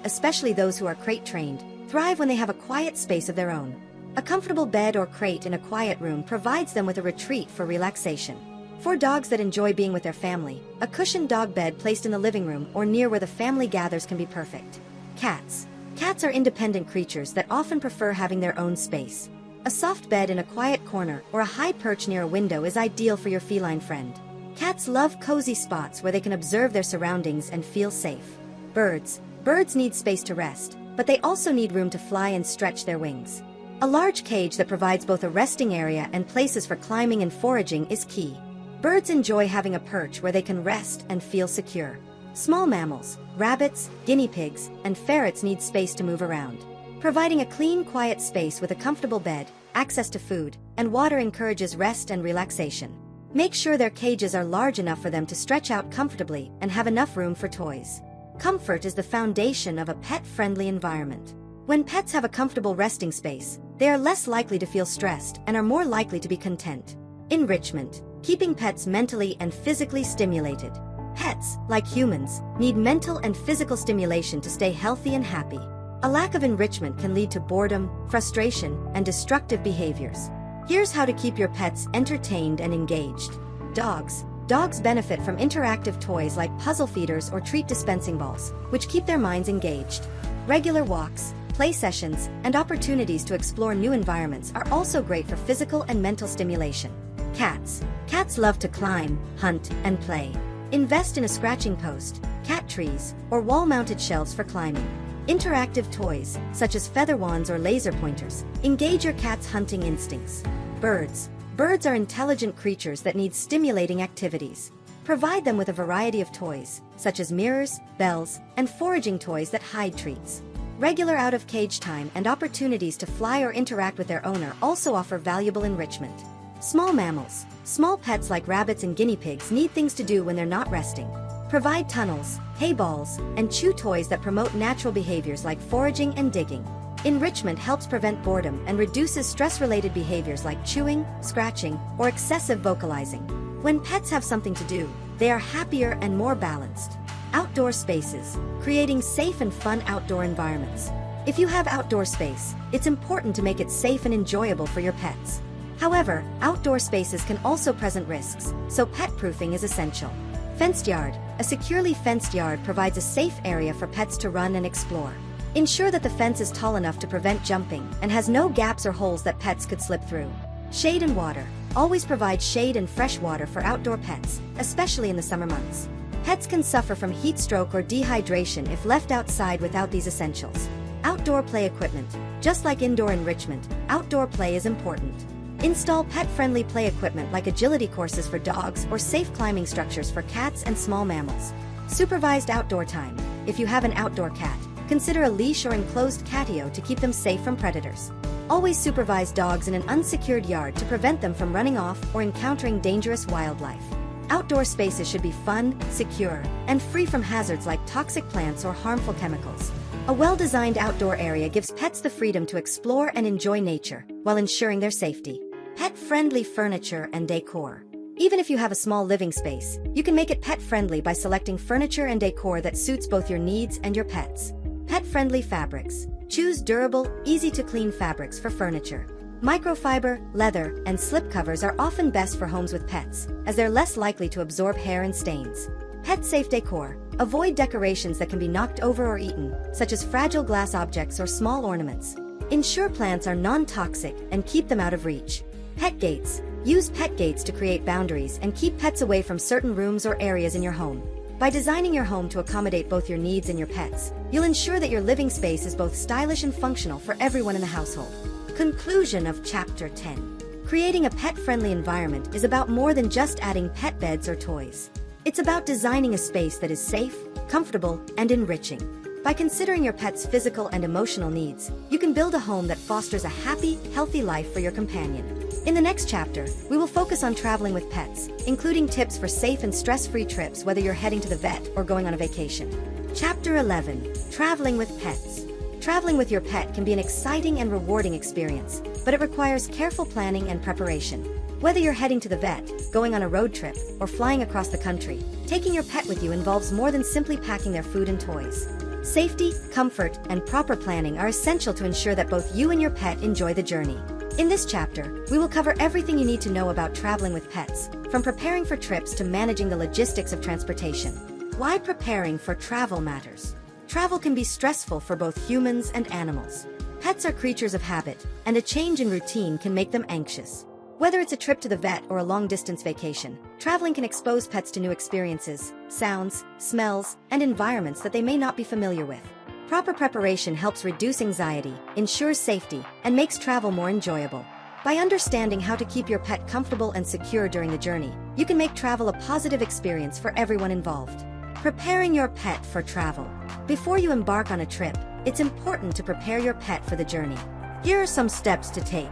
especially those who are crate-trained, thrive when they have a quiet space of their own. A comfortable bed or crate in a quiet room provides them with a retreat for relaxation. For dogs that enjoy being with their family, a cushioned dog bed placed in the living room or near where the family gathers can be perfect. Cats. Cats are independent creatures that often prefer having their own space. A soft bed in a quiet corner or a high perch near a window is ideal for your feline friend. Cats love cozy spots where they can observe their surroundings and feel safe. Birds need space to rest, but they also need room to fly and stretch their wings. A large cage that provides both a resting area and places for climbing and foraging is key. Birds enjoy having a perch where they can rest and feel secure. Small mammals, rabbits, guinea pigs, and ferrets need space to move around. Providing a clean, quiet space with a comfortable bed, access to food, and water encourages rest and relaxation. Make sure their cages are large enough for them to stretch out comfortably and have enough room for toys. Comfort is the foundation of a pet-friendly environment. When pets have a comfortable resting space, they are less likely to feel stressed and are more likely to be content. Enrichment, keeping pets mentally and physically stimulated. Pets, like humans, need mental and physical stimulation to stay healthy and happy. A lack of enrichment can lead to boredom, frustration, and destructive behaviors. Here's how to keep your pets entertained and engaged. Dogs. Dogs benefit from interactive toys like puzzle feeders or treat dispensing balls, which keep their minds engaged. Regular walks, play sessions, and opportunities to explore new environments are also great for physical and mental stimulation. Cats. Cats love to climb, hunt, and play. Invest in a scratching post, cat trees, or wall-mounted shelves for climbing. Interactive toys, such as feather wands or laser pointers, engage your cat's hunting instincts. Birds. Birds are intelligent creatures that need stimulating activities. Provide them with a variety of toys, such as mirrors, bells, and foraging toys that hide treats. Regular out-of-cage time and opportunities to fly or interact with their owner also offer valuable enrichment. Small mammals. Small pets like rabbits and guinea pigs need things to do when they're not resting. Provide tunnels, hay balls, and chew toys that promote natural behaviors like foraging and digging. Enrichment helps prevent boredom and reduces stress-related behaviors like chewing, scratching, or excessive vocalizing. When pets have something to do, they are happier and more balanced. Outdoor spaces, creating safe and fun outdoor environments. If you have outdoor space, it's important to make it safe and enjoyable for your pets. However, outdoor spaces can also present risks, so pet-proofing is essential. Fenced yard. A securely fenced yard provides a safe area for pets to run and explore. Ensure that the fence is tall enough to prevent jumping and has no gaps or holes that pets could slip through. Shade and water. Always provide shade and fresh water for outdoor pets, especially in the summer months. Pets can suffer from heat stroke or dehydration if left outside without these essentials. Outdoor play equipment. Just like indoor enrichment, outdoor play is important. Install pet-friendly play equipment like agility courses for dogs or safe climbing structures for cats and small mammals. Supervised outdoor time. If you have an outdoor cat, consider a leash or enclosed catio to keep them safe from predators. Always supervise dogs in an unsecured yard to prevent them from running off or encountering dangerous wildlife. Outdoor spaces should be fun, secure, and free from hazards like toxic plants or harmful chemicals. A well-designed outdoor area gives pets the freedom to explore and enjoy nature, while ensuring their safety. Pet-friendly furniture and decor. Even if you have a small living space, you can make it pet-friendly by selecting furniture and decor that suits both your needs and your pets. Pet-friendly fabrics. Choose durable, easy-to-clean fabrics for furniture. Microfiber, leather, and slipcovers are often best for homes with pets, as they're less likely to absorb hair and stains. Pet-safe decor. Avoid decorations that can be knocked over or eaten, such as fragile glass objects or small ornaments. Ensure plants are non-toxic and keep them out of reach. Pet gates. Use pet gates to create boundaries and keep pets away from certain rooms or areas in your home. By designing your home to accommodate both your needs and your pets, you'll ensure that your living space is both stylish and functional for everyone in the household. Conclusion of Chapter 10. Creating a pet-friendly environment is about more than just adding pet beds or toys. It's about designing a space that is safe, comfortable, and enriching. By considering your pet's physical and emotional needs, you can build a home that fosters a happy, healthy life for your companion. In the next chapter, we will focus on traveling with pets, including tips for safe and stress-free trips whether you're heading to the vet or going on a vacation. Chapter 11. Traveling with pets. Traveling with your pet can be an exciting and rewarding experience, but it requires careful planning and preparation. Whether you're heading to the vet, going on a road trip, or flying across the country, taking your pet with you involves more than simply packing their food and toys. Safety, comfort, and proper planning are essential to ensure that both you and your pet enjoy the journey. In this chapter, we will cover everything you need to know about traveling with pets, from preparing for trips to managing the logistics of transportation. Why preparing for travel matters. Travel can be stressful for both humans and animals. Pets are creatures of habit, and a change in routine can make them anxious. Whether it's a trip to the vet or a long-distance vacation, traveling can expose pets to new experiences, sounds, smells, and environments that they may not be familiar with. Proper preparation helps reduce anxiety, ensures safety, and makes travel more enjoyable. By understanding how to keep your pet comfortable and secure during the journey, you can make travel a positive experience for everyone involved. Preparing your pet for travel. Before you embark on a trip, it's important to prepare your pet for the journey. Here are some steps to take.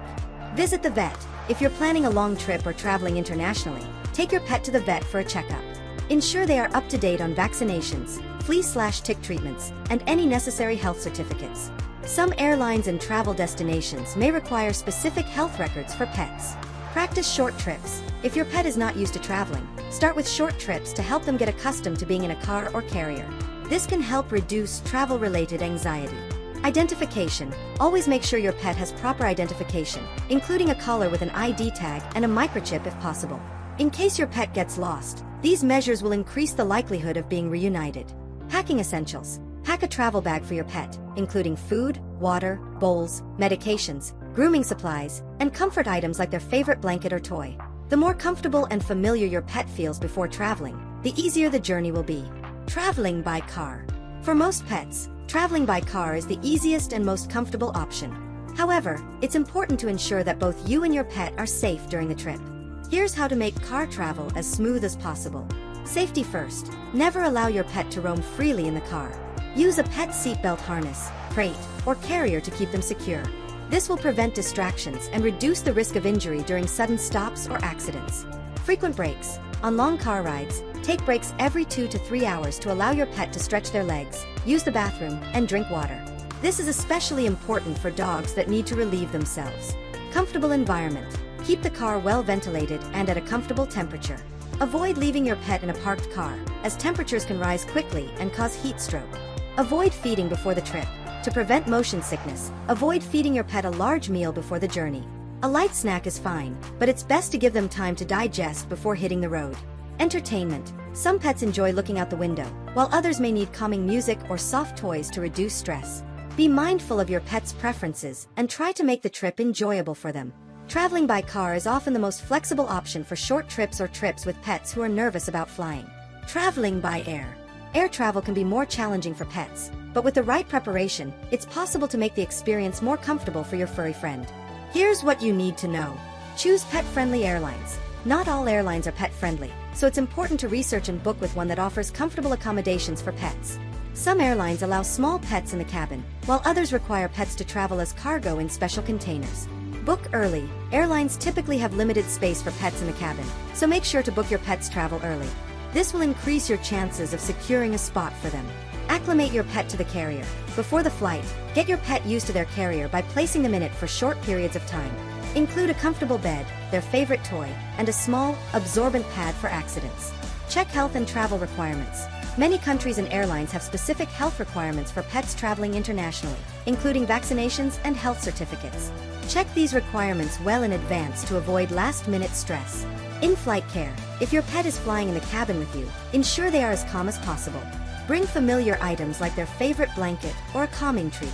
Visit the vet. If you're planning a long trip or traveling internationally, take your pet to the vet for a checkup. Ensure they are up to date on vaccinations, flea/tick treatments, and any necessary health certificates. Some airlines and travel destinations may require specific health records for pets. Practice short trips. If your pet is not used to traveling, start with short trips to help them get accustomed to being in a car or carrier. This can help reduce travel-related anxiety. Identification. Always make sure your pet has proper identification, including a collar with an ID tag and a microchip if possible. In case your pet gets lost, these measures will increase the likelihood of being reunited. Packing essentials. Pack a travel bag for your pet, including food, water, bowls, medications, grooming supplies, and comfort items like their favorite blanket or toy. The more comfortable and familiar your pet feels before traveling, the easier the journey will be. Traveling by car. For most pets, traveling by car is the easiest and most comfortable option. However, it's important to ensure that both you and your pet are safe during the trip. Here's how to make car travel as smooth as possible. Safety first. Never allow your pet to roam freely in the car. Use a pet seatbelt harness, crate, or carrier to keep them secure. This will prevent distractions and reduce the risk of injury during sudden stops or accidents. Frequent breaks. On long car rides, take breaks every 2 to 3 hours to allow your pet to stretch their legs, use the bathroom, and drink water. This is especially important for dogs that need to relieve themselves. Comfortable environment. Keep the car well ventilated and at a comfortable temperature. Avoid leaving your pet in a parked car, as temperatures can rise quickly and cause heat stroke. Avoid feeding before the trip. To prevent motion sickness, avoid feeding your pet a large meal before the journey. A light snack is fine, but it's best to give them time to digest before hitting the road. Entertainment. Some pets enjoy looking out the window, while others may need calming music or soft toys to reduce stress. Be mindful of your pet's preferences and try to make the trip enjoyable for them. Traveling by car is often the most flexible option for short trips or trips with pets who are nervous about flying. Traveling by air. Air travel can be more challenging for pets, but with the right preparation, it's possible to make the experience more comfortable for your furry friend. Here's what you need to know. Choose pet-friendly airlines. Not all airlines are pet-friendly, so it's important to research and book with one that offers comfortable accommodations for pets. Some airlines allow small pets in the cabin, while others require pets to travel as cargo in special containers. Book early. Airlines typically have limited space for pets in the cabin, so make sure to book your pet's travel early. This will increase your chances of securing a spot for them. Acclimate your pet to the carrier. Before the flight, get your pet used to their carrier by placing them in it for short periods of time. Include a comfortable bed, their favorite toy, and a small, absorbent pad for accidents. Check health and travel requirements. Many countries and airlines have specific health requirements for pets traveling internationally, including vaccinations and health certificates. Check these requirements well in advance to avoid last-minute stress. In-flight care. If your pet is flying in the cabin with you, ensure they are as calm as possible. Bring familiar items like their favorite blanket or a calming treat.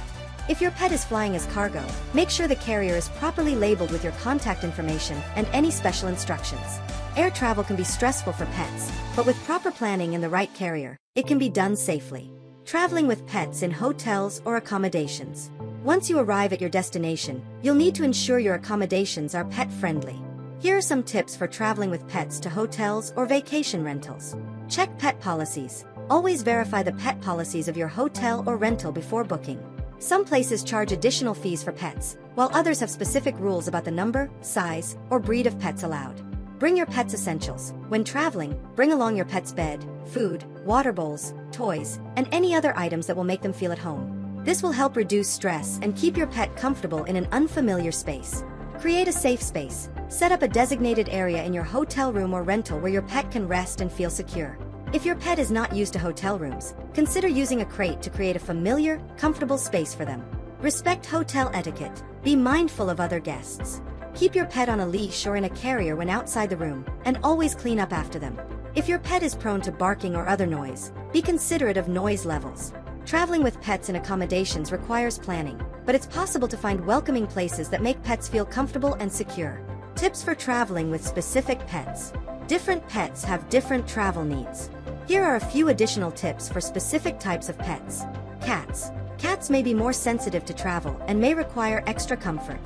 If your pet is flying as cargo, make sure the carrier is properly labeled with your contact information and any special instructions. Air travel can be stressful for pets, but with proper planning and the right carrier, it can be done safely. Traveling with pets in hotels or accommodations. Once you arrive at your destination, you'll need to ensure your accommodations are pet-friendly. Here are some tips for traveling with pets to hotels or vacation rentals. Check pet policies. Always verify the pet policies of your hotel or rental before booking. Some places charge additional fees for pets, while others have specific rules about the number, size, or breed of pets allowed. Bring your pet's essentials. When traveling, bring along your pet's bed, food, water bowls, toys, and any other items that will make them feel at home. This will help reduce stress and keep your pet comfortable in an unfamiliar space. Create a safe space. Set up a designated area in your hotel room or rental where your pet can rest and feel secure. If your pet is not used to hotel rooms, consider using a crate to create a familiar, comfortable space for them. Respect hotel etiquette. Be mindful of other guests. Keep your pet on a leash or in a carrier when outside the room, and always clean up after them. If your pet is prone to barking or other noise, be considerate of noise levels. Traveling with pets in accommodations requires planning. but it's possible to find welcoming places that make pets feel comfortable and secure. Tips for traveling with specific pets. Different pets have different travel needs. Here are a few additional tips for specific types of pets. Cats. Cats may be more sensitive to travel and may require extra comfort.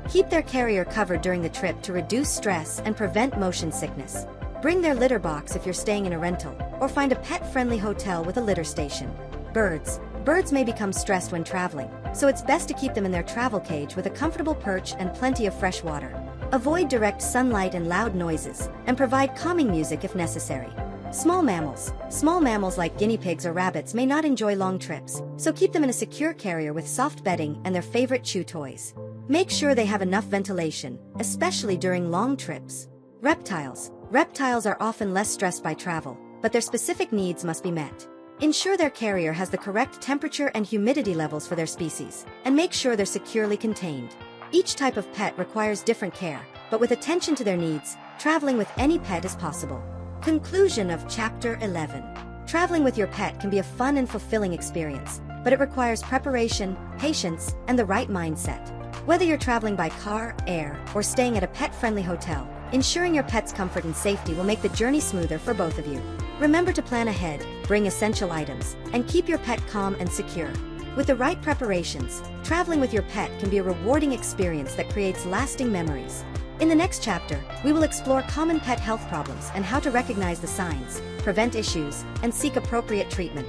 Keep their carrier covered during the trip to reduce stress and prevent motion sickness. Bring their litter box if you're staying in a rental, or find a pet-friendly hotel with a litter station. Birds. Birds may become stressed when traveling, so it's best to keep them in their travel cage with a comfortable perch and plenty of fresh water. Avoid direct sunlight and loud noises, and provide calming music if necessary. Small mammals. Small mammals like guinea pigs or rabbits may not enjoy long trips, so keep them in a secure carrier with soft bedding and their favorite chew toys. Make sure they have enough ventilation, especially during long trips. Reptiles. Reptiles are often less stressed by travel, but their specific needs must be met. Ensure their carrier has the correct temperature and humidity levels for their species, and make sure they're securely contained. Each type of pet requires different care, but with attention to their needs, traveling with any pet is possible. Conclusion of Chapter 11. Traveling with your pet can be a fun and fulfilling experience, but it requires preparation, patience, and the right mindset. Whether you're traveling by car, air, or staying at a pet-friendly hotel, ensuring your pet's comfort and safety will make the journey smoother for both of you. Remember to plan ahead, bring essential items, and keep your pet calm and secure. With the right preparations, traveling with your pet can be a rewarding experience that creates lasting memories. In the next chapter, we will explore common pet health problems and how to recognize the signs, prevent issues, and seek appropriate treatment.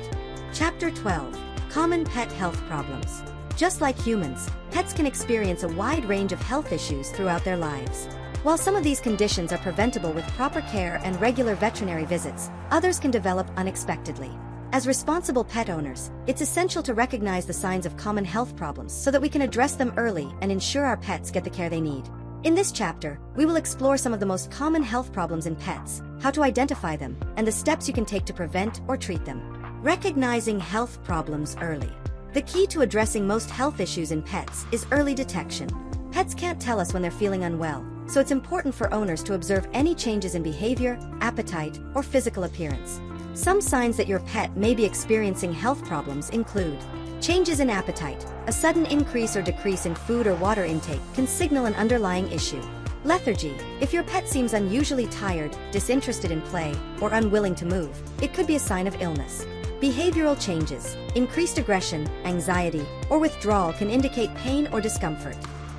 Chapter 12. Common pet health problems. Just like humans, pets can experience a wide range of health issues throughout their lives. While some of these conditions are preventable with proper care and regular veterinary visits, others can develop unexpectedly. As responsible pet owners, it's essential to recognize the signs of common health problems so that we can address them early and ensure our pets get the care they need. In this chapter, we will explore some of the most common health problems in pets, how to identify them, and the steps you can take to prevent or treat them. Recognizing health problems early. The key to addressing most health issues in pets is early detection. Pets can't tell us when they're feeling unwell, so it's important for owners to observe any changes in behavior, appetite, or physical appearance. Some signs that your pet may be experiencing health problems include changes in appetite. A sudden increase or decrease in food or water intake can signal an underlying issue. Lethargy. If your pet seems unusually tired, disinterested in play, or unwilling to move, it could be a sign of illness. Behavioral changes. Increased aggression, anxiety, or withdrawal can indicate pain or discomfort.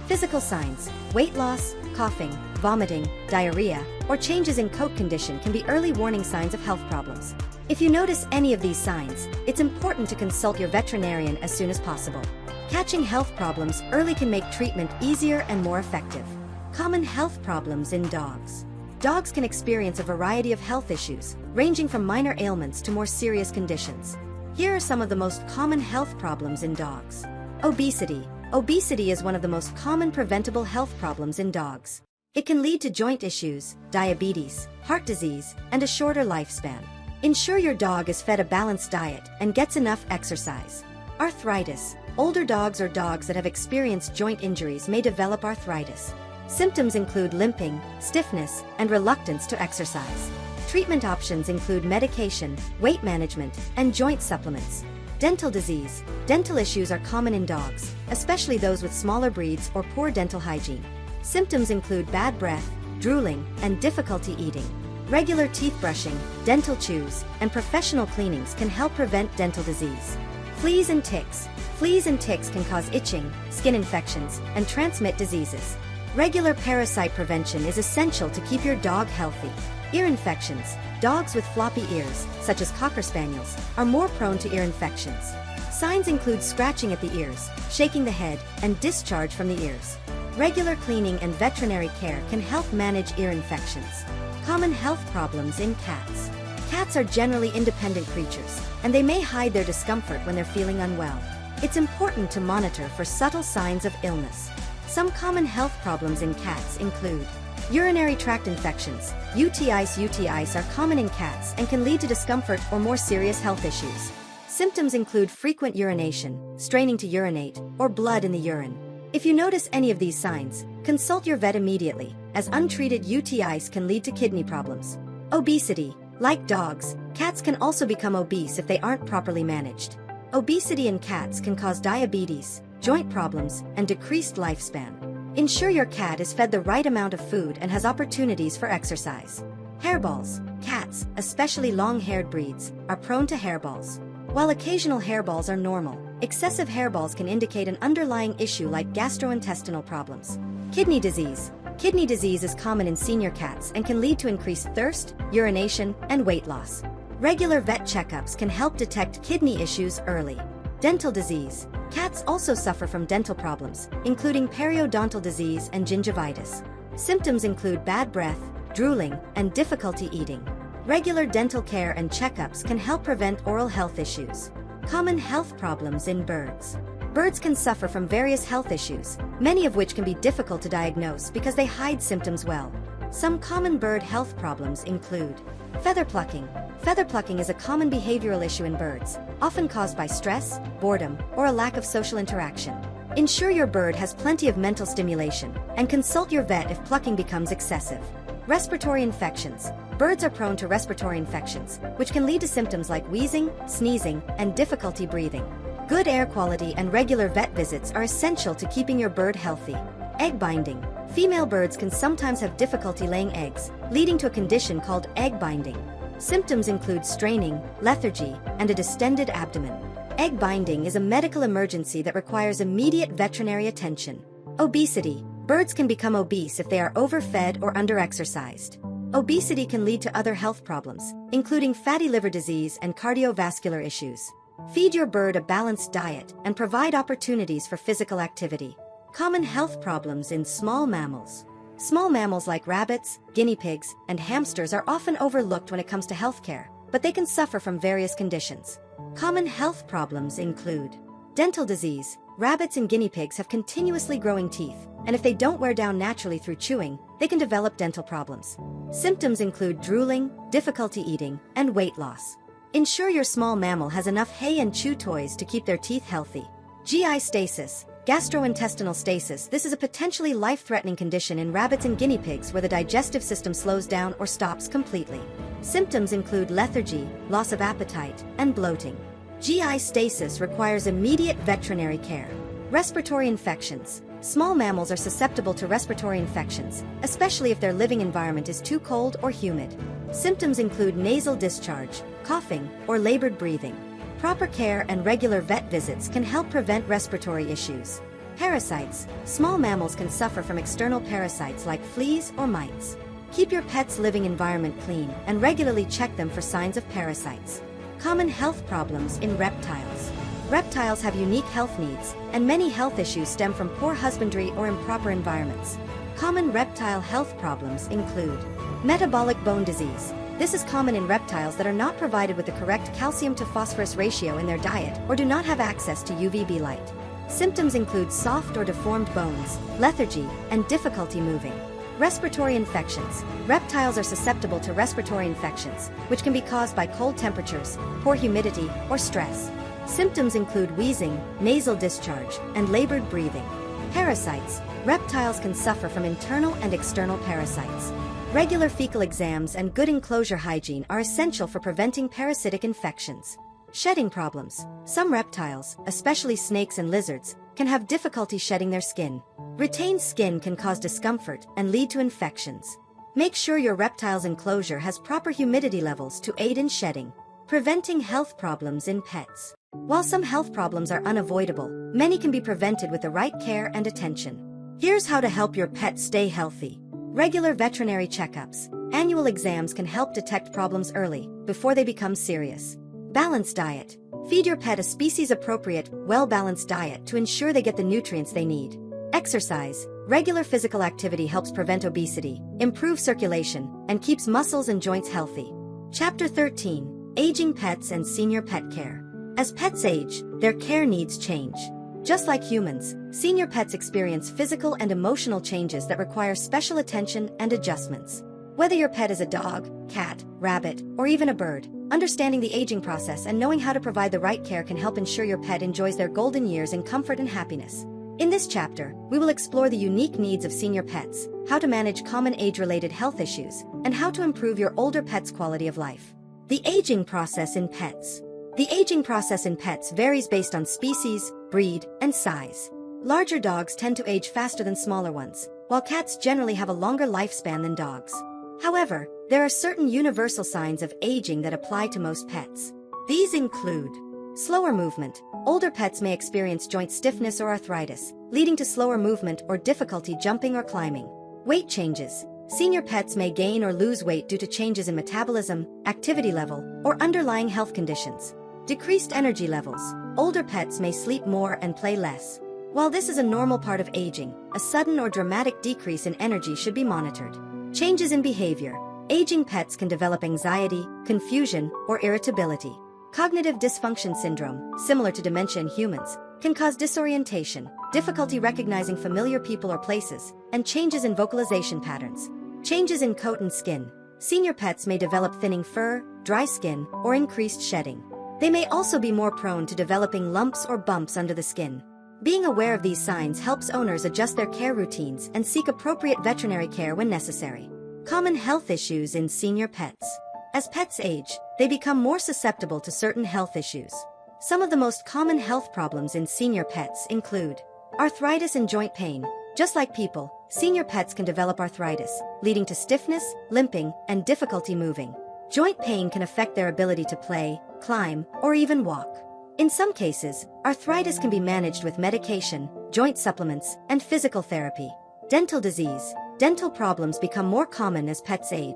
Physical signs. Weight loss, coughing, vomiting, diarrhea, or changes in coat condition can be early warning signs of health problems. If you notice any of these signs, it's important to consult your veterinarian as soon as possible. Catching health problems early can make treatment easier and more effective. Common health problems in dogs. Dogs can experience a variety of health issues, ranging from minor ailments to more serious conditions. Here are some of the most common health problems in dogs. Obesity. Obesity is one of the most common preventable health problems in dogs. It can lead to joint issues, diabetes, heart disease, and a shorter lifespan. Ensure your dog is fed a balanced diet and gets enough exercise. Arthritis. Older dogs or dogs that have experienced joint injuries may develop arthritis. Symptoms include limping, stiffness, and reluctance to exercise. Treatment options include medication, weight management, and joint supplements. Dental disease. Dental issues are common in dogs, especially those with smaller breeds or poor dental hygiene. Symptoms include bad breath, drooling, and difficulty eating. Regular teeth brushing, dental chews, and professional cleanings can help prevent dental disease. Fleas and ticks. Fleas and ticks can cause itching, skin infections, and transmit diseases. Regular parasite prevention is essential to keep your dog healthy. Ear infections. Dogs with floppy ears, such as Cocker Spaniels, are more prone to ear infections. Signs include scratching at the ears, shaking the head, and discharge from the ears. Regular cleaning and veterinary care can help manage ear infections. Common health problems in cats. Cats are generally independent creatures, and they may hide their discomfort when they're feeling unwell. It's important to monitor for subtle signs of illness. Some common health problems in cats include urinary tract infections. UTIs are common in cats and can lead to discomfort or more serious health issues. Symptoms include frequent urination, straining to urinate, or blood in the urine. If you notice any of these signs, consult your vet immediately, as untreated UTIs can lead to kidney problems. Obesity. Like dogs, cats can also become obese if they aren't properly managed. Obesity in cats can cause diabetes, joint problems, and decreased lifespan. Ensure your cat is fed the right amount of food and has opportunities for exercise. Hairballs. Cats, especially long-haired breeds, are prone to hairballs. While occasional hairballs are normal, excessive hairballs can indicate an underlying issue like gastrointestinal problems. Kidney disease. Kidney disease is common in senior cats and can lead to increased thirst, urination, and weight loss. Regular vet checkups can help detect kidney issues early. Dental disease. Cats also suffer from dental problems, including periodontal disease and gingivitis. Symptoms include bad breath, drooling, and difficulty eating. Regular dental care and checkups can help prevent oral health issues. Common health problems in birds. Birds can suffer from various health issues, many of which can be difficult to diagnose because they hide symptoms well. Some common bird health problems include feather plucking. Feather plucking is a common behavioral issue in birds, often caused by stress, boredom, or a lack of social interaction. Ensure your bird has plenty of mental stimulation, and consult your vet if plucking becomes excessive. Respiratory infections. Birds are prone to respiratory infections, which can lead to symptoms like wheezing, sneezing, and difficulty breathing. Good air quality and regular vet visits are essential to keeping your bird healthy. Egg binding. Female birds can sometimes have difficulty laying eggs, leading to a condition called egg binding. Symptoms include straining, lethargy, and a distended abdomen. Egg binding is a medical emergency that requires immediate veterinary attention. Obesity. Birds can become obese if they are overfed or underexercised. Obesity can lead to other health problems, including fatty liver disease and cardiovascular issues. Feed your bird a balanced diet and provide opportunities for physical activity. Common health problems in small mammals. Small mammals like rabbits, guinea pigs, and hamsters are often overlooked when it comes to healthcare, but they can suffer from various conditions. Common health problems include dental disease. Rabbits and guinea pigs have continuously growing teeth, and if they don't wear down naturally through chewing, they can develop dental problems. Symptoms include drooling, difficulty eating, and weight loss. Ensure your small mammal has enough hay and chew toys to keep their teeth healthy. GI stasis. Gastrointestinal stasis. This is a potentially life-threatening condition in rabbits and guinea pigs where the digestive system slows down or stops completely. Symptoms include lethargy, loss of appetite, and bloating. GI stasis requires immediate veterinary care. Respiratory infections. Small mammals are susceptible to respiratory infections, especially if their living environment is too cold or humid. Symptoms include nasal discharge, coughing, or labored breathing. Proper care and regular vet visits can help prevent respiratory issues. Parasites. Small mammals can suffer from external parasites like fleas or mites. Keep your pet's living environment clean and regularly check them for signs of parasites. Common health problems in reptiles. Reptiles have unique health needs, and many health issues stem from poor husbandry or improper environments. Common reptile health problems include metabolic bone disease. This is common in reptiles that are not provided with the correct calcium to phosphorus ratio in their diet or do not have access to UVB light. Symptoms include soft or deformed bones, lethargy, and difficulty moving. Respiratory infections. Reptiles are susceptible to respiratory infections, which can be caused by cold temperatures, poor humidity, or stress. Symptoms include wheezing, nasal discharge, and labored breathing. Parasites. Reptiles can suffer from internal and external parasites. Regular fecal exams and good enclosure hygiene are essential for preventing parasitic infections. Shedding problems. Some reptiles, especially snakes and lizards, can have difficulty shedding their skin. Retained skin can cause discomfort and lead to infections. Make sure your reptile's enclosure has proper humidity levels to aid in shedding. Preventing health problems in pets. While some health problems are unavoidable, many can be prevented with the right care and attention. Here's how to help your pet stay healthy. Regular veterinary checkups. Annual exams can help detect problems early, before they become serious. Balanced diet. Feed your pet a species-appropriate, well-balanced diet to ensure they get the nutrients they need. Exercise. Regular physical activity helps prevent obesity, improve circulation, and keeps muscles and joints healthy. Chapter 13. Aging pets and senior pet care. As pets age, their care needs change. Just like humans, senior pets experience physical and emotional changes that require special attention and adjustments. Whether your pet is a dog, cat, rabbit, or even a bird, understanding the aging process and knowing how to provide the right care can help ensure your pet enjoys their golden years in comfort and happiness. In this chapter, we will explore the unique needs of senior pets, how to manage common age-related health issues, and how to improve your older pet's quality of life. The aging process in pets. The aging process in pets varies based on species, breed, and size. Larger dogs tend to age faster than smaller ones, while cats generally have a longer lifespan than dogs. However, there are certain universal signs of aging that apply to most pets. These include slower movement. Older pets may experience joint stiffness or arthritis, leading to slower movement or difficulty jumping or climbing. Weight changes. Senior pets may gain or lose weight due to changes in metabolism, activity level, or underlying health conditions. Decreased energy levels. Older pets may sleep more and play less. While this is a normal part of aging, a sudden or dramatic decrease in energy should be monitored. Changes in behavior. Aging pets can develop anxiety, confusion, or irritability. Cognitive dysfunction syndrome, similar to dementia in humans, can cause disorientation, difficulty recognizing familiar people or places, and changes in vocalization patterns. Changes in coat and skin. Senior pets may develop thinning fur, dry skin, or increased shedding. They may also be more prone to developing lumps or bumps under the skin. Being aware of these signs helps owners adjust their care routines and seek appropriate veterinary care when necessary. Common health issues in senior pets. As pets age, they become more susceptible to certain health issues. Some of the most common health problems in senior pets include arthritis and joint pain. Just like people, senior pets can develop arthritis, leading to stiffness, limping, and difficulty moving. Joint pain can affect their ability to play, climb, or even walk. In some cases, arthritis can be managed with medication, joint supplements, and physical therapy. Dental disease. Dental problems become more common as pets age.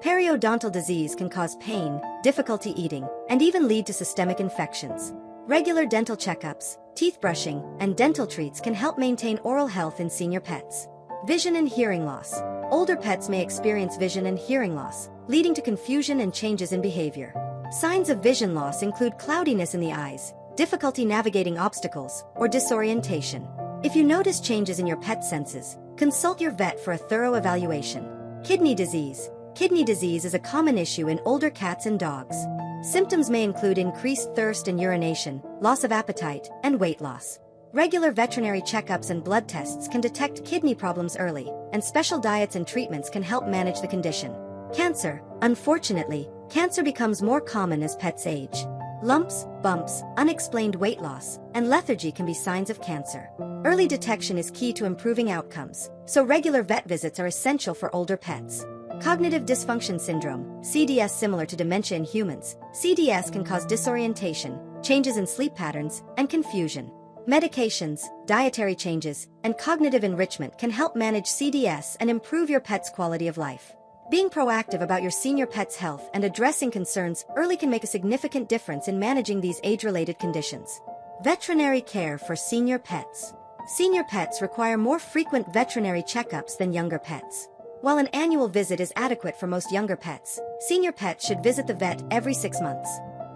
Periodontal disease can cause pain, difficulty eating, and even lead to systemic infections. Regular dental checkups, teeth brushing, and dental treats can help maintain oral health in senior pets. Vision and hearing loss. Older pets may experience vision and hearing loss, leading to confusion and changes in behavior. Signs of vision loss include cloudiness in the eyes, difficulty navigating obstacles, or disorientation. If you notice changes in your pet's senses, consult your vet for a thorough evaluation. Kidney disease. Kidney disease is a common issue in older cats and dogs. Symptoms may include increased thirst and urination, loss of appetite, and weight loss. Regular veterinary checkups and blood tests can detect kidney problems early, and special diets and treatments can help manage the condition. Cancer. Unfortunately, cancer becomes more common as pets age. Lumps, bumps, unexplained weight loss, and lethargy can be signs of cancer. Early detection is key to improving outcomes, so regular vet visits are essential for older pets. Cognitive dysfunction syndrome, CDS. Similar to dementia in humans, CDS can cause disorientation, changes in sleep patterns, and confusion. Medications, dietary changes, and cognitive enrichment can help manage CDS and improve your pet's quality of life. Being proactive about your senior pet's health and addressing concerns early can make a significant difference in managing these age-related conditions. Veterinary care for senior pets. Senior pets require more frequent veterinary checkups than younger pets. While an annual visit is adequate for most younger pets, senior pets should visit the vet every 6 months.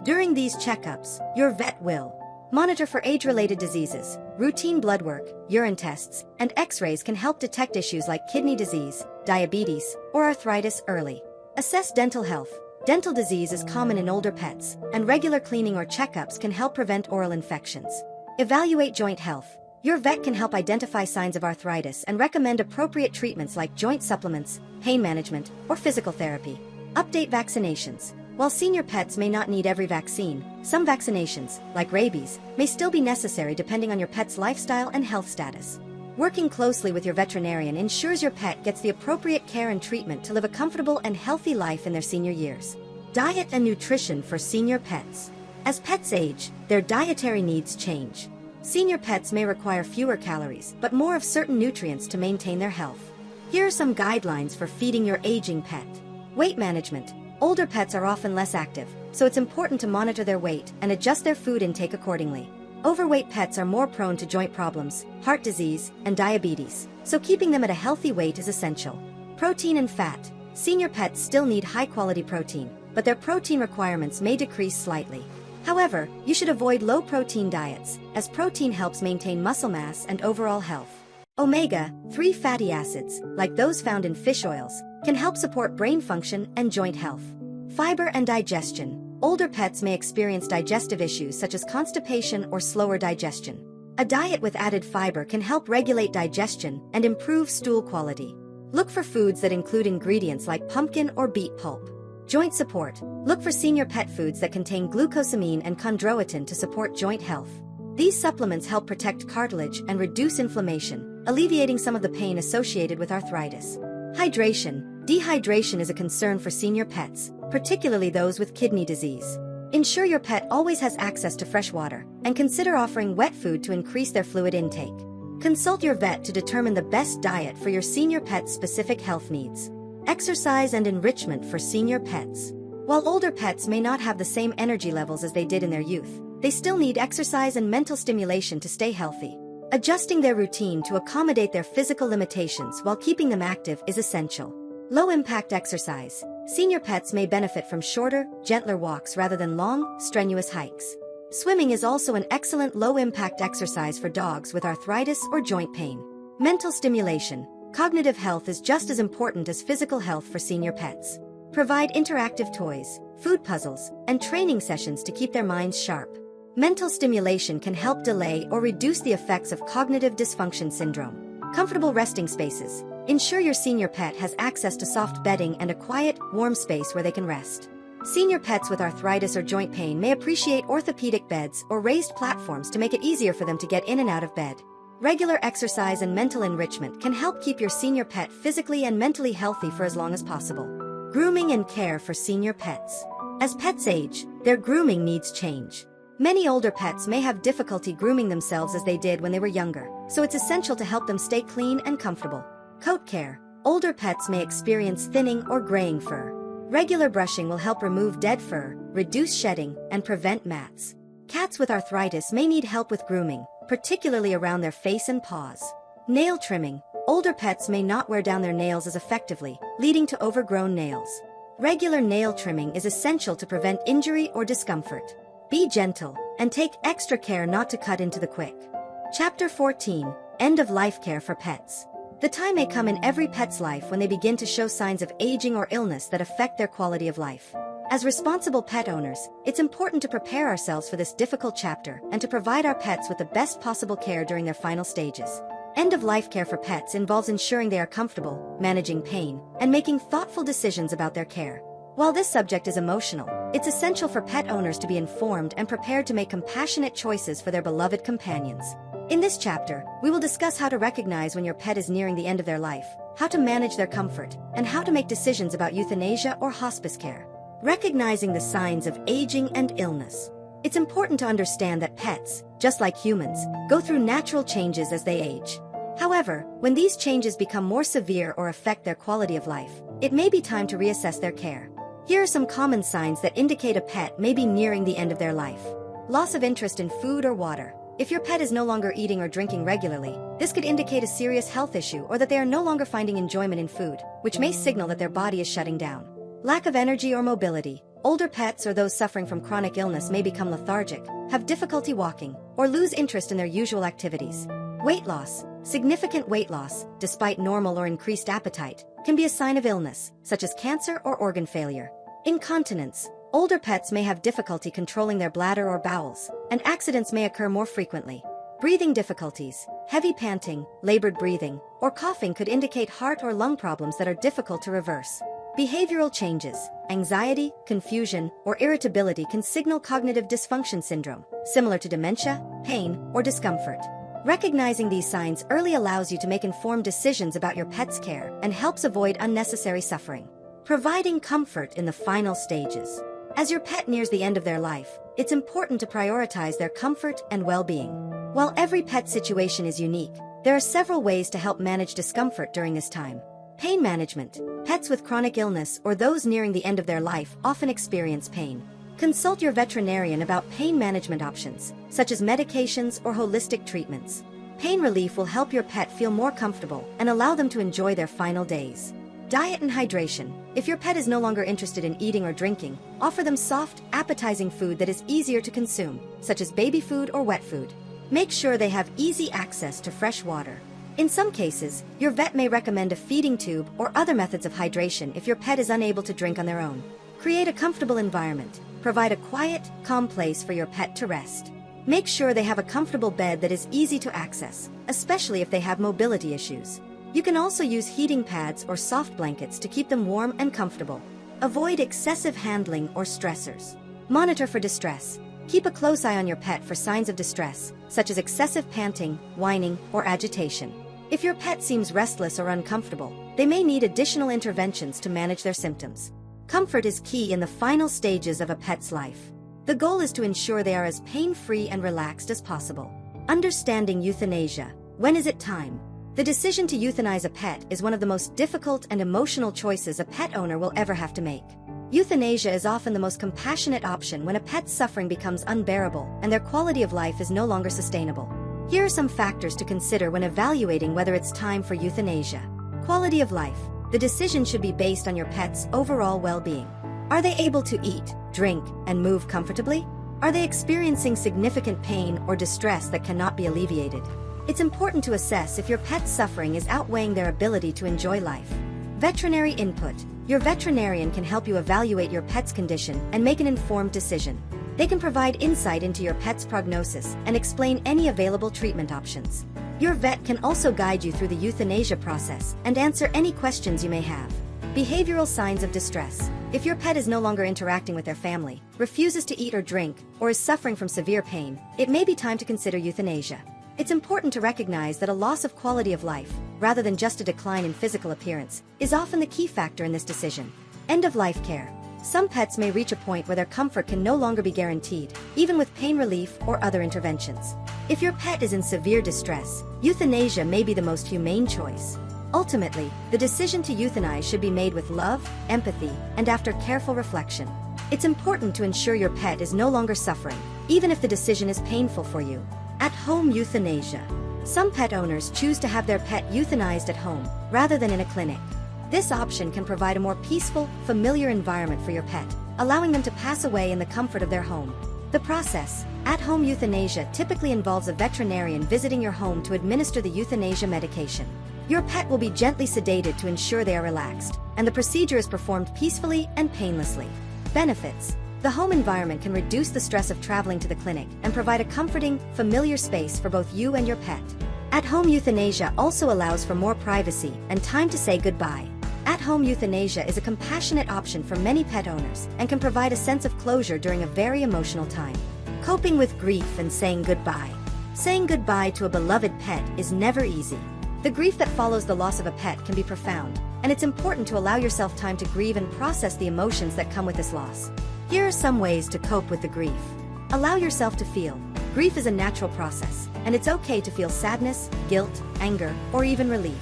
During these checkups, your vet will monitor for age-related diseases. Routine blood work, urine tests, and X-rays can help detect issues like kidney disease, diabetes, or arthritis early. Assess dental health. Dental disease is common in older pets, and regular cleaning or checkups can help prevent oral infections. Evaluate joint health. Your vet can help identify signs of arthritis and recommend appropriate treatments like joint supplements, pain management, or physical therapy. Update vaccinations. While senior pets may not need every vaccine, some vaccinations, like rabies, may still be necessary depending on your pet's lifestyle and health status. Working closely with your veterinarian ensures your pet gets the appropriate care and treatment to live a comfortable and healthy life in their senior years. Diet and nutrition for senior pets. As pets age, their dietary needs change. Senior pets may require fewer calories, but more of certain nutrients to maintain their health. Here are some guidelines for feeding your aging pet. Weight management. Older pets are often less active, so it's important to monitor their weight and adjust their food intake accordingly. Overweight pets are more prone to joint problems, heart disease, and diabetes, so keeping them at a healthy weight is essential. Protein and fat. Senior pets still need high-quality protein, but their protein requirements may decrease slightly. However, you should avoid low-protein diets, as protein helps maintain muscle mass and overall health. Omega-3 fatty acids, like those found in fish oils, can help support brain function and joint health. Fiber and digestion. Older pets may experience digestive issues such as constipation or slower digestion. A diet with added fiber can help regulate digestion and improve stool quality. Look for foods that include ingredients like pumpkin or beet pulp. Joint support. Look for senior pet foods that contain glucosamine and chondroitin to support joint health. These supplements help protect cartilage and reduce inflammation, alleviating some of the pain associated with arthritis. Hydration. Dehydration is a concern for senior pets, particularly those with kidney disease. Ensure your pet always has access to fresh water, and consider offering wet food to increase their fluid intake. Consult your vet to determine the best diet for your senior pet's specific health needs. Exercise and enrichment for senior pets. While older pets may not have the same energy levels as they did in their youth, they still need exercise and mental stimulation to stay healthy. Adjusting their routine to accommodate their physical limitations while keeping them active is essential. Low-impact exercise. Senior pets may benefit from shorter, gentler walks rather than long, strenuous hikes. Swimming is also an excellent low-impact exercise for dogs with arthritis or joint pain. Mental stimulation. Cognitive health is just as important as physical health for senior pets. Provide interactive toys, food puzzles, and training sessions to keep their minds sharp. Mental stimulation can help delay or reduce the effects of cognitive dysfunction syndrome. Comfortable resting spaces. Ensure your senior pet has access to soft bedding and a quiet, warm space where they can rest. Senior pets with arthritis or joint pain may appreciate orthopedic beds or raised platforms to make it easier for them to get in and out of bed. Regular exercise and mental enrichment can help keep your senior pet physically and mentally healthy for as long as possible. Grooming and care for senior pets. As pets age, their grooming needs change. Many older pets may have difficulty grooming themselves as they did when they were younger, so it's essential to help them stay clean and comfortable. Coat care. Older pets may experience thinning or graying fur. Regular brushing will help remove dead fur, reduce shedding, and prevent mats. Cats with arthritis may need help with grooming, particularly around their face and paws. Nail trimming. Older pets may not wear down their nails as effectively, leading to overgrown nails. Regular nail trimming is essential to prevent injury or discomfort. Be gentle, and take extra care not to cut into the quick. Chapter 14. End-of-life care for pets. The time may come in every pet's life when they begin to show signs of aging or illness that affect their quality of life. As responsible pet owners, it's important to prepare ourselves for this difficult chapter and to provide our pets with the best possible care during their final stages. End-of-life care for pets involves ensuring they are comfortable, managing pain, and making thoughtful decisions about their care. While this subject is emotional, it's essential for pet owners to be informed and prepared to make compassionate choices for their beloved companions. In this chapter, we will discuss how to recognize when your pet is nearing the end of their life, how to manage their comfort, and how to make decisions about euthanasia or hospice care. Recognizing the signs of aging and illness. It's important to understand that pets, just like humans, go through natural changes as they age. However, when these changes become more severe or affect their quality of life, it may be time to reassess their care. Here are some common signs that indicate a pet may be nearing the end of their life. Loss of interest in food or water. If your pet is no longer eating or drinking regularly, this could indicate a serious health issue or that they are no longer finding enjoyment in food, which may signal that their body is shutting down. Lack of energy or mobility. Older pets or those suffering from chronic illness may become lethargic, have difficulty walking, or lose interest in their usual activities. Weight loss. Significant weight loss, despite normal or increased appetite, can be a sign of illness, such as cancer or organ failure. Incontinence. Older pets may have difficulty controlling their bladder or bowels, and accidents may occur more frequently. Breathing difficulties. Heavy panting, labored breathing, or coughing could indicate heart or lung problems that are difficult to reverse. Behavioral changes. Anxiety, confusion, or irritability can signal cognitive dysfunction syndrome, similar to dementia, pain, or discomfort. Recognizing these signs early allows you to make informed decisions about your pet's care and helps avoid unnecessary suffering. Providing comfort in the final stages. As your pet nears the end of their life, it's important to prioritize their comfort and well-being. While every pet situation is unique, there are several ways to help manage discomfort during this time. Pain management. Pets with chronic illness or those nearing the end of their life often experience pain. Consult your veterinarian about pain management options, such as medications or holistic treatments. Pain relief will help your pet feel more comfortable and allow them to enjoy their final days. Diet and hydration. If your pet is no longer interested in eating or drinking, offer them soft, appetizing food that is easier to consume, such as baby food or wet food. Make sure they have easy access to fresh water. In some cases, your vet may recommend a feeding tube or other methods of hydration if your pet is unable to drink on their own. Create a comfortable environment. Provide a quiet, calm place for your pet to rest. Make sure they have a comfortable bed that is easy to access, especially if they have mobility issues. You can also use heating pads or soft blankets to keep them warm and comfortable. Avoid excessive handling or stressors. Monitor for distress. Keep a close eye on your pet for signs of distress, such as excessive panting, whining, or agitation. If your pet seems restless or uncomfortable, they may need additional interventions to manage their symptoms. Comfort is key in the final stages of a pet's life. The goal is to ensure they are as pain-free and relaxed as possible. Understanding euthanasia. When is it time? The decision to euthanize a pet is one of the most difficult and emotional choices a pet owner will ever have to make. Euthanasia is often the most compassionate option when a pet's suffering becomes unbearable and their quality of life is no longer sustainable. Here are some factors to consider when evaluating whether it's time for euthanasia. Quality of life. The decision should be based on your pet's overall well-being. Are they able to eat, drink, and move comfortably? Are they experiencing significant pain or distress that cannot be alleviated? It's important to assess if your pet's suffering is outweighing their ability to enjoy life. Veterinary input. Your veterinarian can help you evaluate your pet's condition and make an informed decision. They can provide insight into your pet's prognosis and explain any available treatment options. Your vet can also guide you through the euthanasia process and answer any questions you may have. Behavioral signs of distress. If your pet is no longer interacting with their family, refuses to eat or drink, or is suffering from severe pain, it may be time to consider euthanasia. It's important to recognize that a loss of quality of life, rather than just a decline in physical appearance, is often the key factor in this decision. End-of-life care. Some pets may reach a point where their comfort can no longer be guaranteed, even with pain relief or other interventions. If your pet is in severe distress, euthanasia may be the most humane choice. Ultimately, the decision to euthanize should be made with love, empathy, and after careful reflection. It's important to ensure your pet is no longer suffering, even if the decision is painful for you. At-home euthanasia. Some pet owners choose to have their pet euthanized at home, rather than in a clinic. This option can provide a more peaceful, familiar environment for your pet, allowing them to pass away in the comfort of their home. The process. At-home euthanasia typically involves a veterinarian visiting your home to administer the euthanasia medication. Your pet will be gently sedated to ensure they are relaxed, and the procedure is performed peacefully and painlessly. Benefits. The home environment can reduce the stress of traveling to the clinic and provide a comforting, familiar space for both you and your pet. At-home euthanasia also allows for more privacy and time to say goodbye. At-home euthanasia is a compassionate option for many pet owners and can provide a sense of closure during a very emotional time. Coping with grief and saying goodbye. Saying goodbye to a beloved pet is never easy. The grief that follows the loss of a pet can be profound, and it's important to allow yourself time to grieve and process the emotions that come with this loss. Here are some ways to cope with the grief. Allow yourself to feel. Grief is a natural process, and it's okay to feel sadness, guilt, anger, or even relief.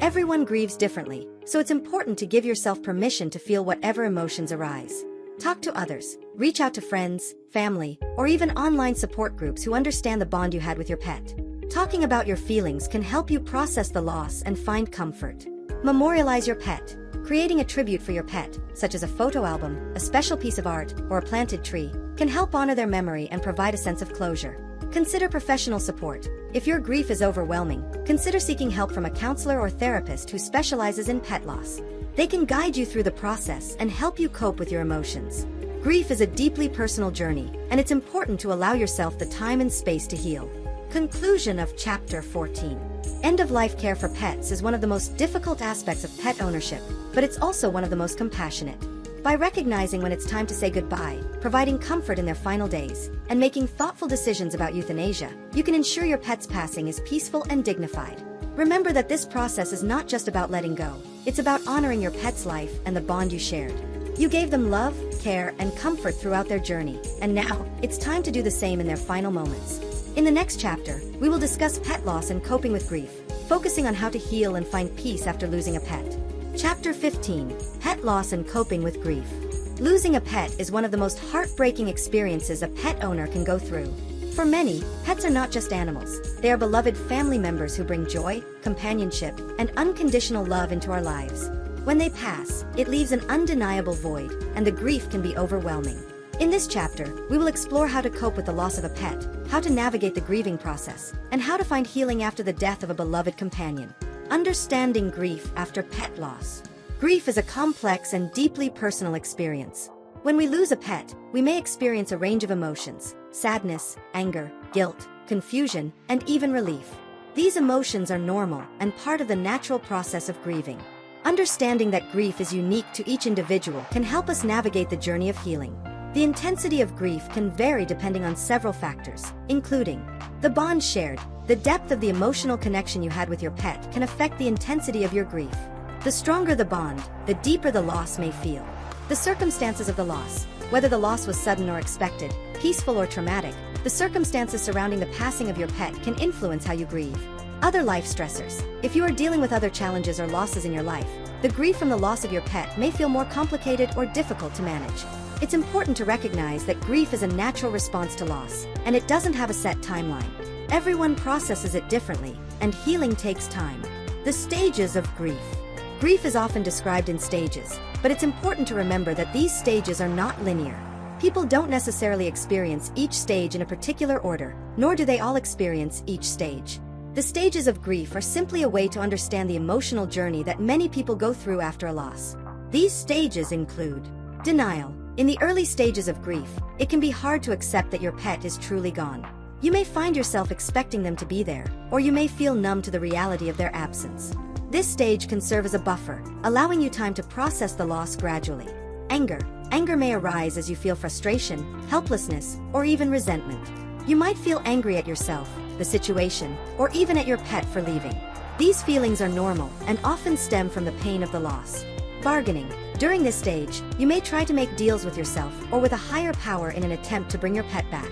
Everyone grieves differently, so it's important to give yourself permission to feel whatever emotions arise. Talk to others. Reach out to friends, family, or even online support groups who understand the bond you had with your pet. Talking about your feelings can help you process the loss and find comfort. Memorialize your pet. Creating a tribute for your pet, such as a photo album, a special piece of art, or a planted tree, can help honor their memory and provide a sense of closure. Consider professional support. If your grief is overwhelming, consider seeking help from a counselor or therapist who specializes in pet loss. They can guide you through the process and help you cope with your emotions. Grief is a deeply personal journey, and it's important to allow yourself the time and space to heal. Conclusion of Chapter 14. End-of-life care for pets is one of the most difficult aspects of pet ownership, but it's also one of the most compassionate. By recognizing when it's time to say goodbye, providing comfort in their final days, and making thoughtful decisions about euthanasia, you can ensure your pet's passing is peaceful and dignified. Remember that this process is not just about letting go, it's about honoring your pet's life and the bond you shared. You gave them love, care, and comfort throughout their journey, and now, it's time to do the same in their final moments. In the next chapter, we will discuss pet loss and coping with grief, focusing on how to heal and find peace after losing a pet. Chapter 15. Pet loss and coping with grief. Losing a pet is one of the most heartbreaking experiences a pet owner can go through. For many, pets are not just animals. They are beloved family members who bring joy, companionship, and unconditional love into our lives. When they pass, it leaves an undeniable void, and the grief can be overwhelming. In this chapter, we will explore how to cope with the loss of a pet, how to navigate the grieving process, and how to find healing after the death of a beloved companion. Understanding grief after pet loss. Grief is a complex and deeply personal experience. When we lose a pet, we may experience a range of emotions: sadness, anger, guilt, confusion, and even relief. These emotions are normal and part of the natural process of grieving. Understanding that grief is unique to each individual can help us navigate the journey of healing. The intensity of grief can vary depending on several factors, including the bond shared. The depth of the emotional connection you had with your pet can affect the intensity of your grief. The stronger the bond, the deeper the loss may feel. The circumstances of the loss, whether the loss was sudden or expected, peaceful or traumatic, the circumstances surrounding the passing of your pet can influence how you grieve. Other life stressors. If you are dealing with other challenges or losses in your life, the grief from the loss of your pet may feel more complicated or difficult to manage. It's important to recognize that grief is a natural response to loss, and it doesn't have a set timeline. Everyone processes it differently, and healing takes time. The stages of grief. Grief is often described in stages, but it's important to remember that these stages are not linear. People don't necessarily experience each stage in a particular order, nor do they all experience each stage. The stages of grief are simply a way to understand the emotional journey that many people go through after a loss. These stages include denial. In the early stages of grief, it can be hard to accept that your pet is truly gone. You may find yourself expecting them to be there, or you may feel numb to the reality of their absence. This stage can serve as a buffer, allowing you time to process the loss gradually. Anger. Anger may arise as you feel frustration, helplessness, or even resentment. You might feel angry at yourself, the situation, or even at your pet for leaving. These feelings are normal and often stem from the pain of the loss. Bargaining. During this stage, you may try to make deals with yourself or with a higher power in an attempt to bring your pet back.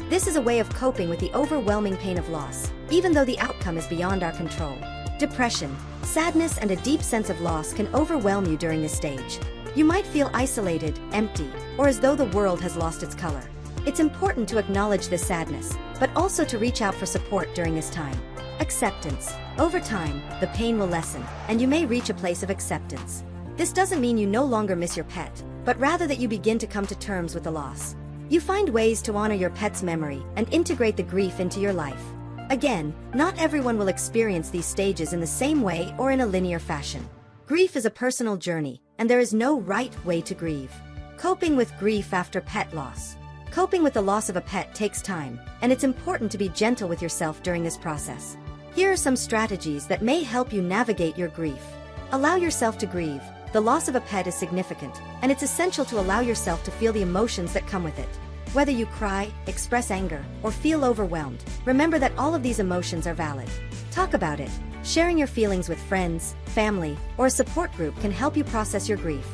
This is a way of coping with the overwhelming pain of loss, even though the outcome is beyond our control. Depression. Sadness and a deep sense of loss can overwhelm you during this stage. You might feel isolated, empty, or as though the world has lost its color. It's important to acknowledge this sadness, but also to reach out for support during this time. Acceptance. Over time, the pain will lessen, and you may reach a place of acceptance. This doesn't mean you no longer miss your pet, but rather that you begin to come to terms with the loss. You find ways to honor your pet's memory and integrate the grief into your life. Again, not everyone will experience these stages in the same way or in a linear fashion. Grief is a personal journey, and there is no right way to grieve. Coping with grief after pet loss. Coping with the loss of a pet takes time, and it's important to be gentle with yourself during this process. Here are some strategies that may help you navigate your grief. Allow yourself to grieve. The loss of a pet is significant, and it's essential to allow yourself to feel the emotions that come with it. Whether you cry, express anger, or feel overwhelmed, remember that all of these emotions are valid. Talk about it. Sharing your feelings with friends, family, or a support group can help you process your grief.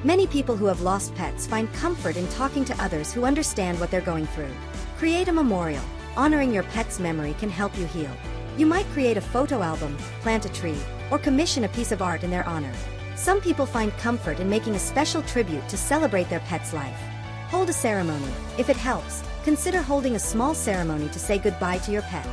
Many people who have lost pets find comfort in talking to others who understand what they're going through. Create a memorial. Honoring your pet's memory can help you heal. You might create a photo album, plant a tree, or commission a piece of art in their honor. Some people find comfort in making a special tribute to celebrate their pet's life. Hold a ceremony. If it helps, consider holding a small ceremony to say goodbye to your pet.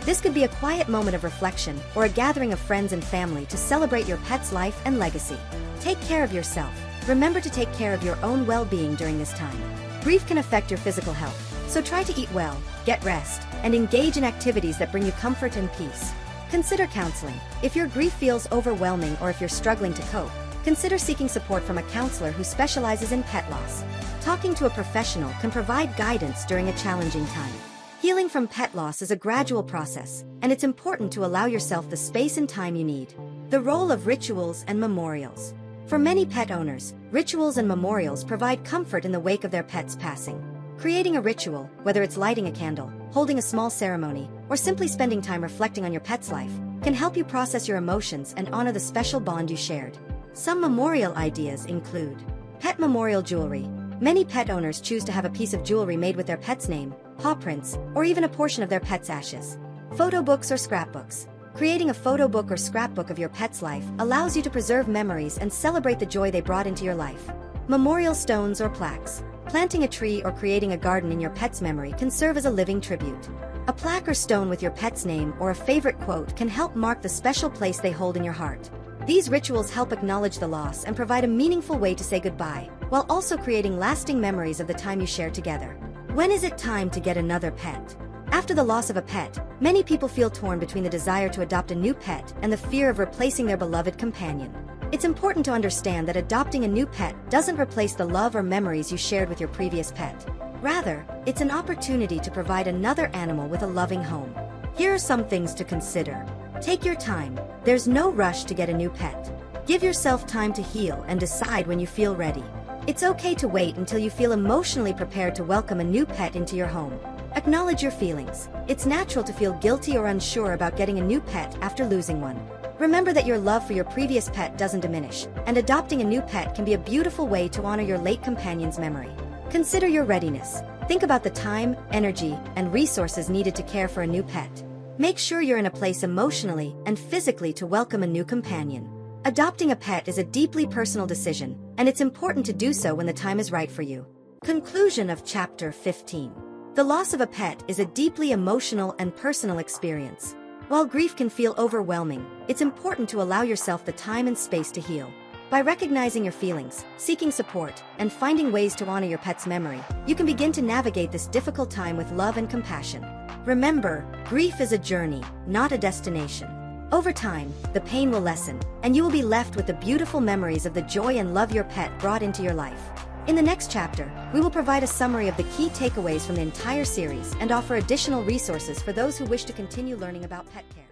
This could be a quiet moment of reflection or a gathering of friends and family to celebrate your pet's life and legacy. Take care of yourself. Remember to take care of your own well-being during this time. Grief can affect your physical health, so try to eat well, get rest, and engage in activities that bring you comfort and peace. Consider counseling. If your grief feels overwhelming or if you're struggling to cope, consider seeking support from a counselor who specializes in pet loss. Talking to a professional can provide guidance during a challenging time. Healing from pet loss is a gradual process, and it's important to allow yourself the space and time you need. The role of rituals and memorials. For many pet owners, rituals and memorials provide comfort in the wake of their pet's passing. Creating a ritual, whether it's lighting a candle, holding a small ceremony, or simply spending time reflecting on your pet's life, can help you process your emotions and honor the special bond you shared. Some memorial ideas include pet memorial jewelry. Many pet owners choose to have a piece of jewelry made with their pet's name, paw prints, or even a portion of their pet's ashes. Photo books or scrapbooks. Creating a photo book or scrapbook of your pet's life allows you to preserve memories and celebrate the joy they brought into your life. Memorial stones or plaques. Planting a tree or creating a garden in your pet's memory can serve as a living tribute. A plaque or stone with your pet's name or a favorite quote can help mark the special place they hold in your heart. These rituals help acknowledge the loss and provide a meaningful way to say goodbye, while also creating lasting memories of the time you shared together. When is it time to get another pet? After the loss of a pet, many people feel torn between the desire to adopt a new pet and the fear of replacing their beloved companion. It's important to understand that adopting a new pet doesn't replace the love or memories you shared with your previous pet. Rather, it's an opportunity to provide another animal with a loving home. Here are some things to consider. Take your time. There's no rush to get a new pet. Give yourself time to heal and decide when you feel ready. It's okay to wait until you feel emotionally prepared to welcome a new pet into your home. Acknowledge your feelings. It's natural to feel guilty or unsure about getting a new pet after losing one. Remember that your love for your previous pet doesn't diminish, and adopting a new pet can be a beautiful way to honor your late companion's memory. Consider your readiness. Think about the time, energy, and resources needed to care for a new pet. Make sure you're in a place emotionally and physically to welcome a new companion. Adopting a pet is a deeply personal decision, and it's important to do so when the time is right for you. Conclusion of Chapter 15. The loss of a pet is a deeply emotional and personal experience. While grief can feel overwhelming, it's important to allow yourself the time and space to heal. By recognizing your feelings, seeking support, and finding ways to honor your pet's memory, you can begin to navigate this difficult time with love and compassion. Remember, grief is a journey, not a destination. Over time, the pain will lessen, and you will be left with the beautiful memories of the joy and love your pet brought into your life. In the next chapter, we will provide a summary of the key takeaways from the entire series and offer additional resources for those who wish to continue learning about pet care.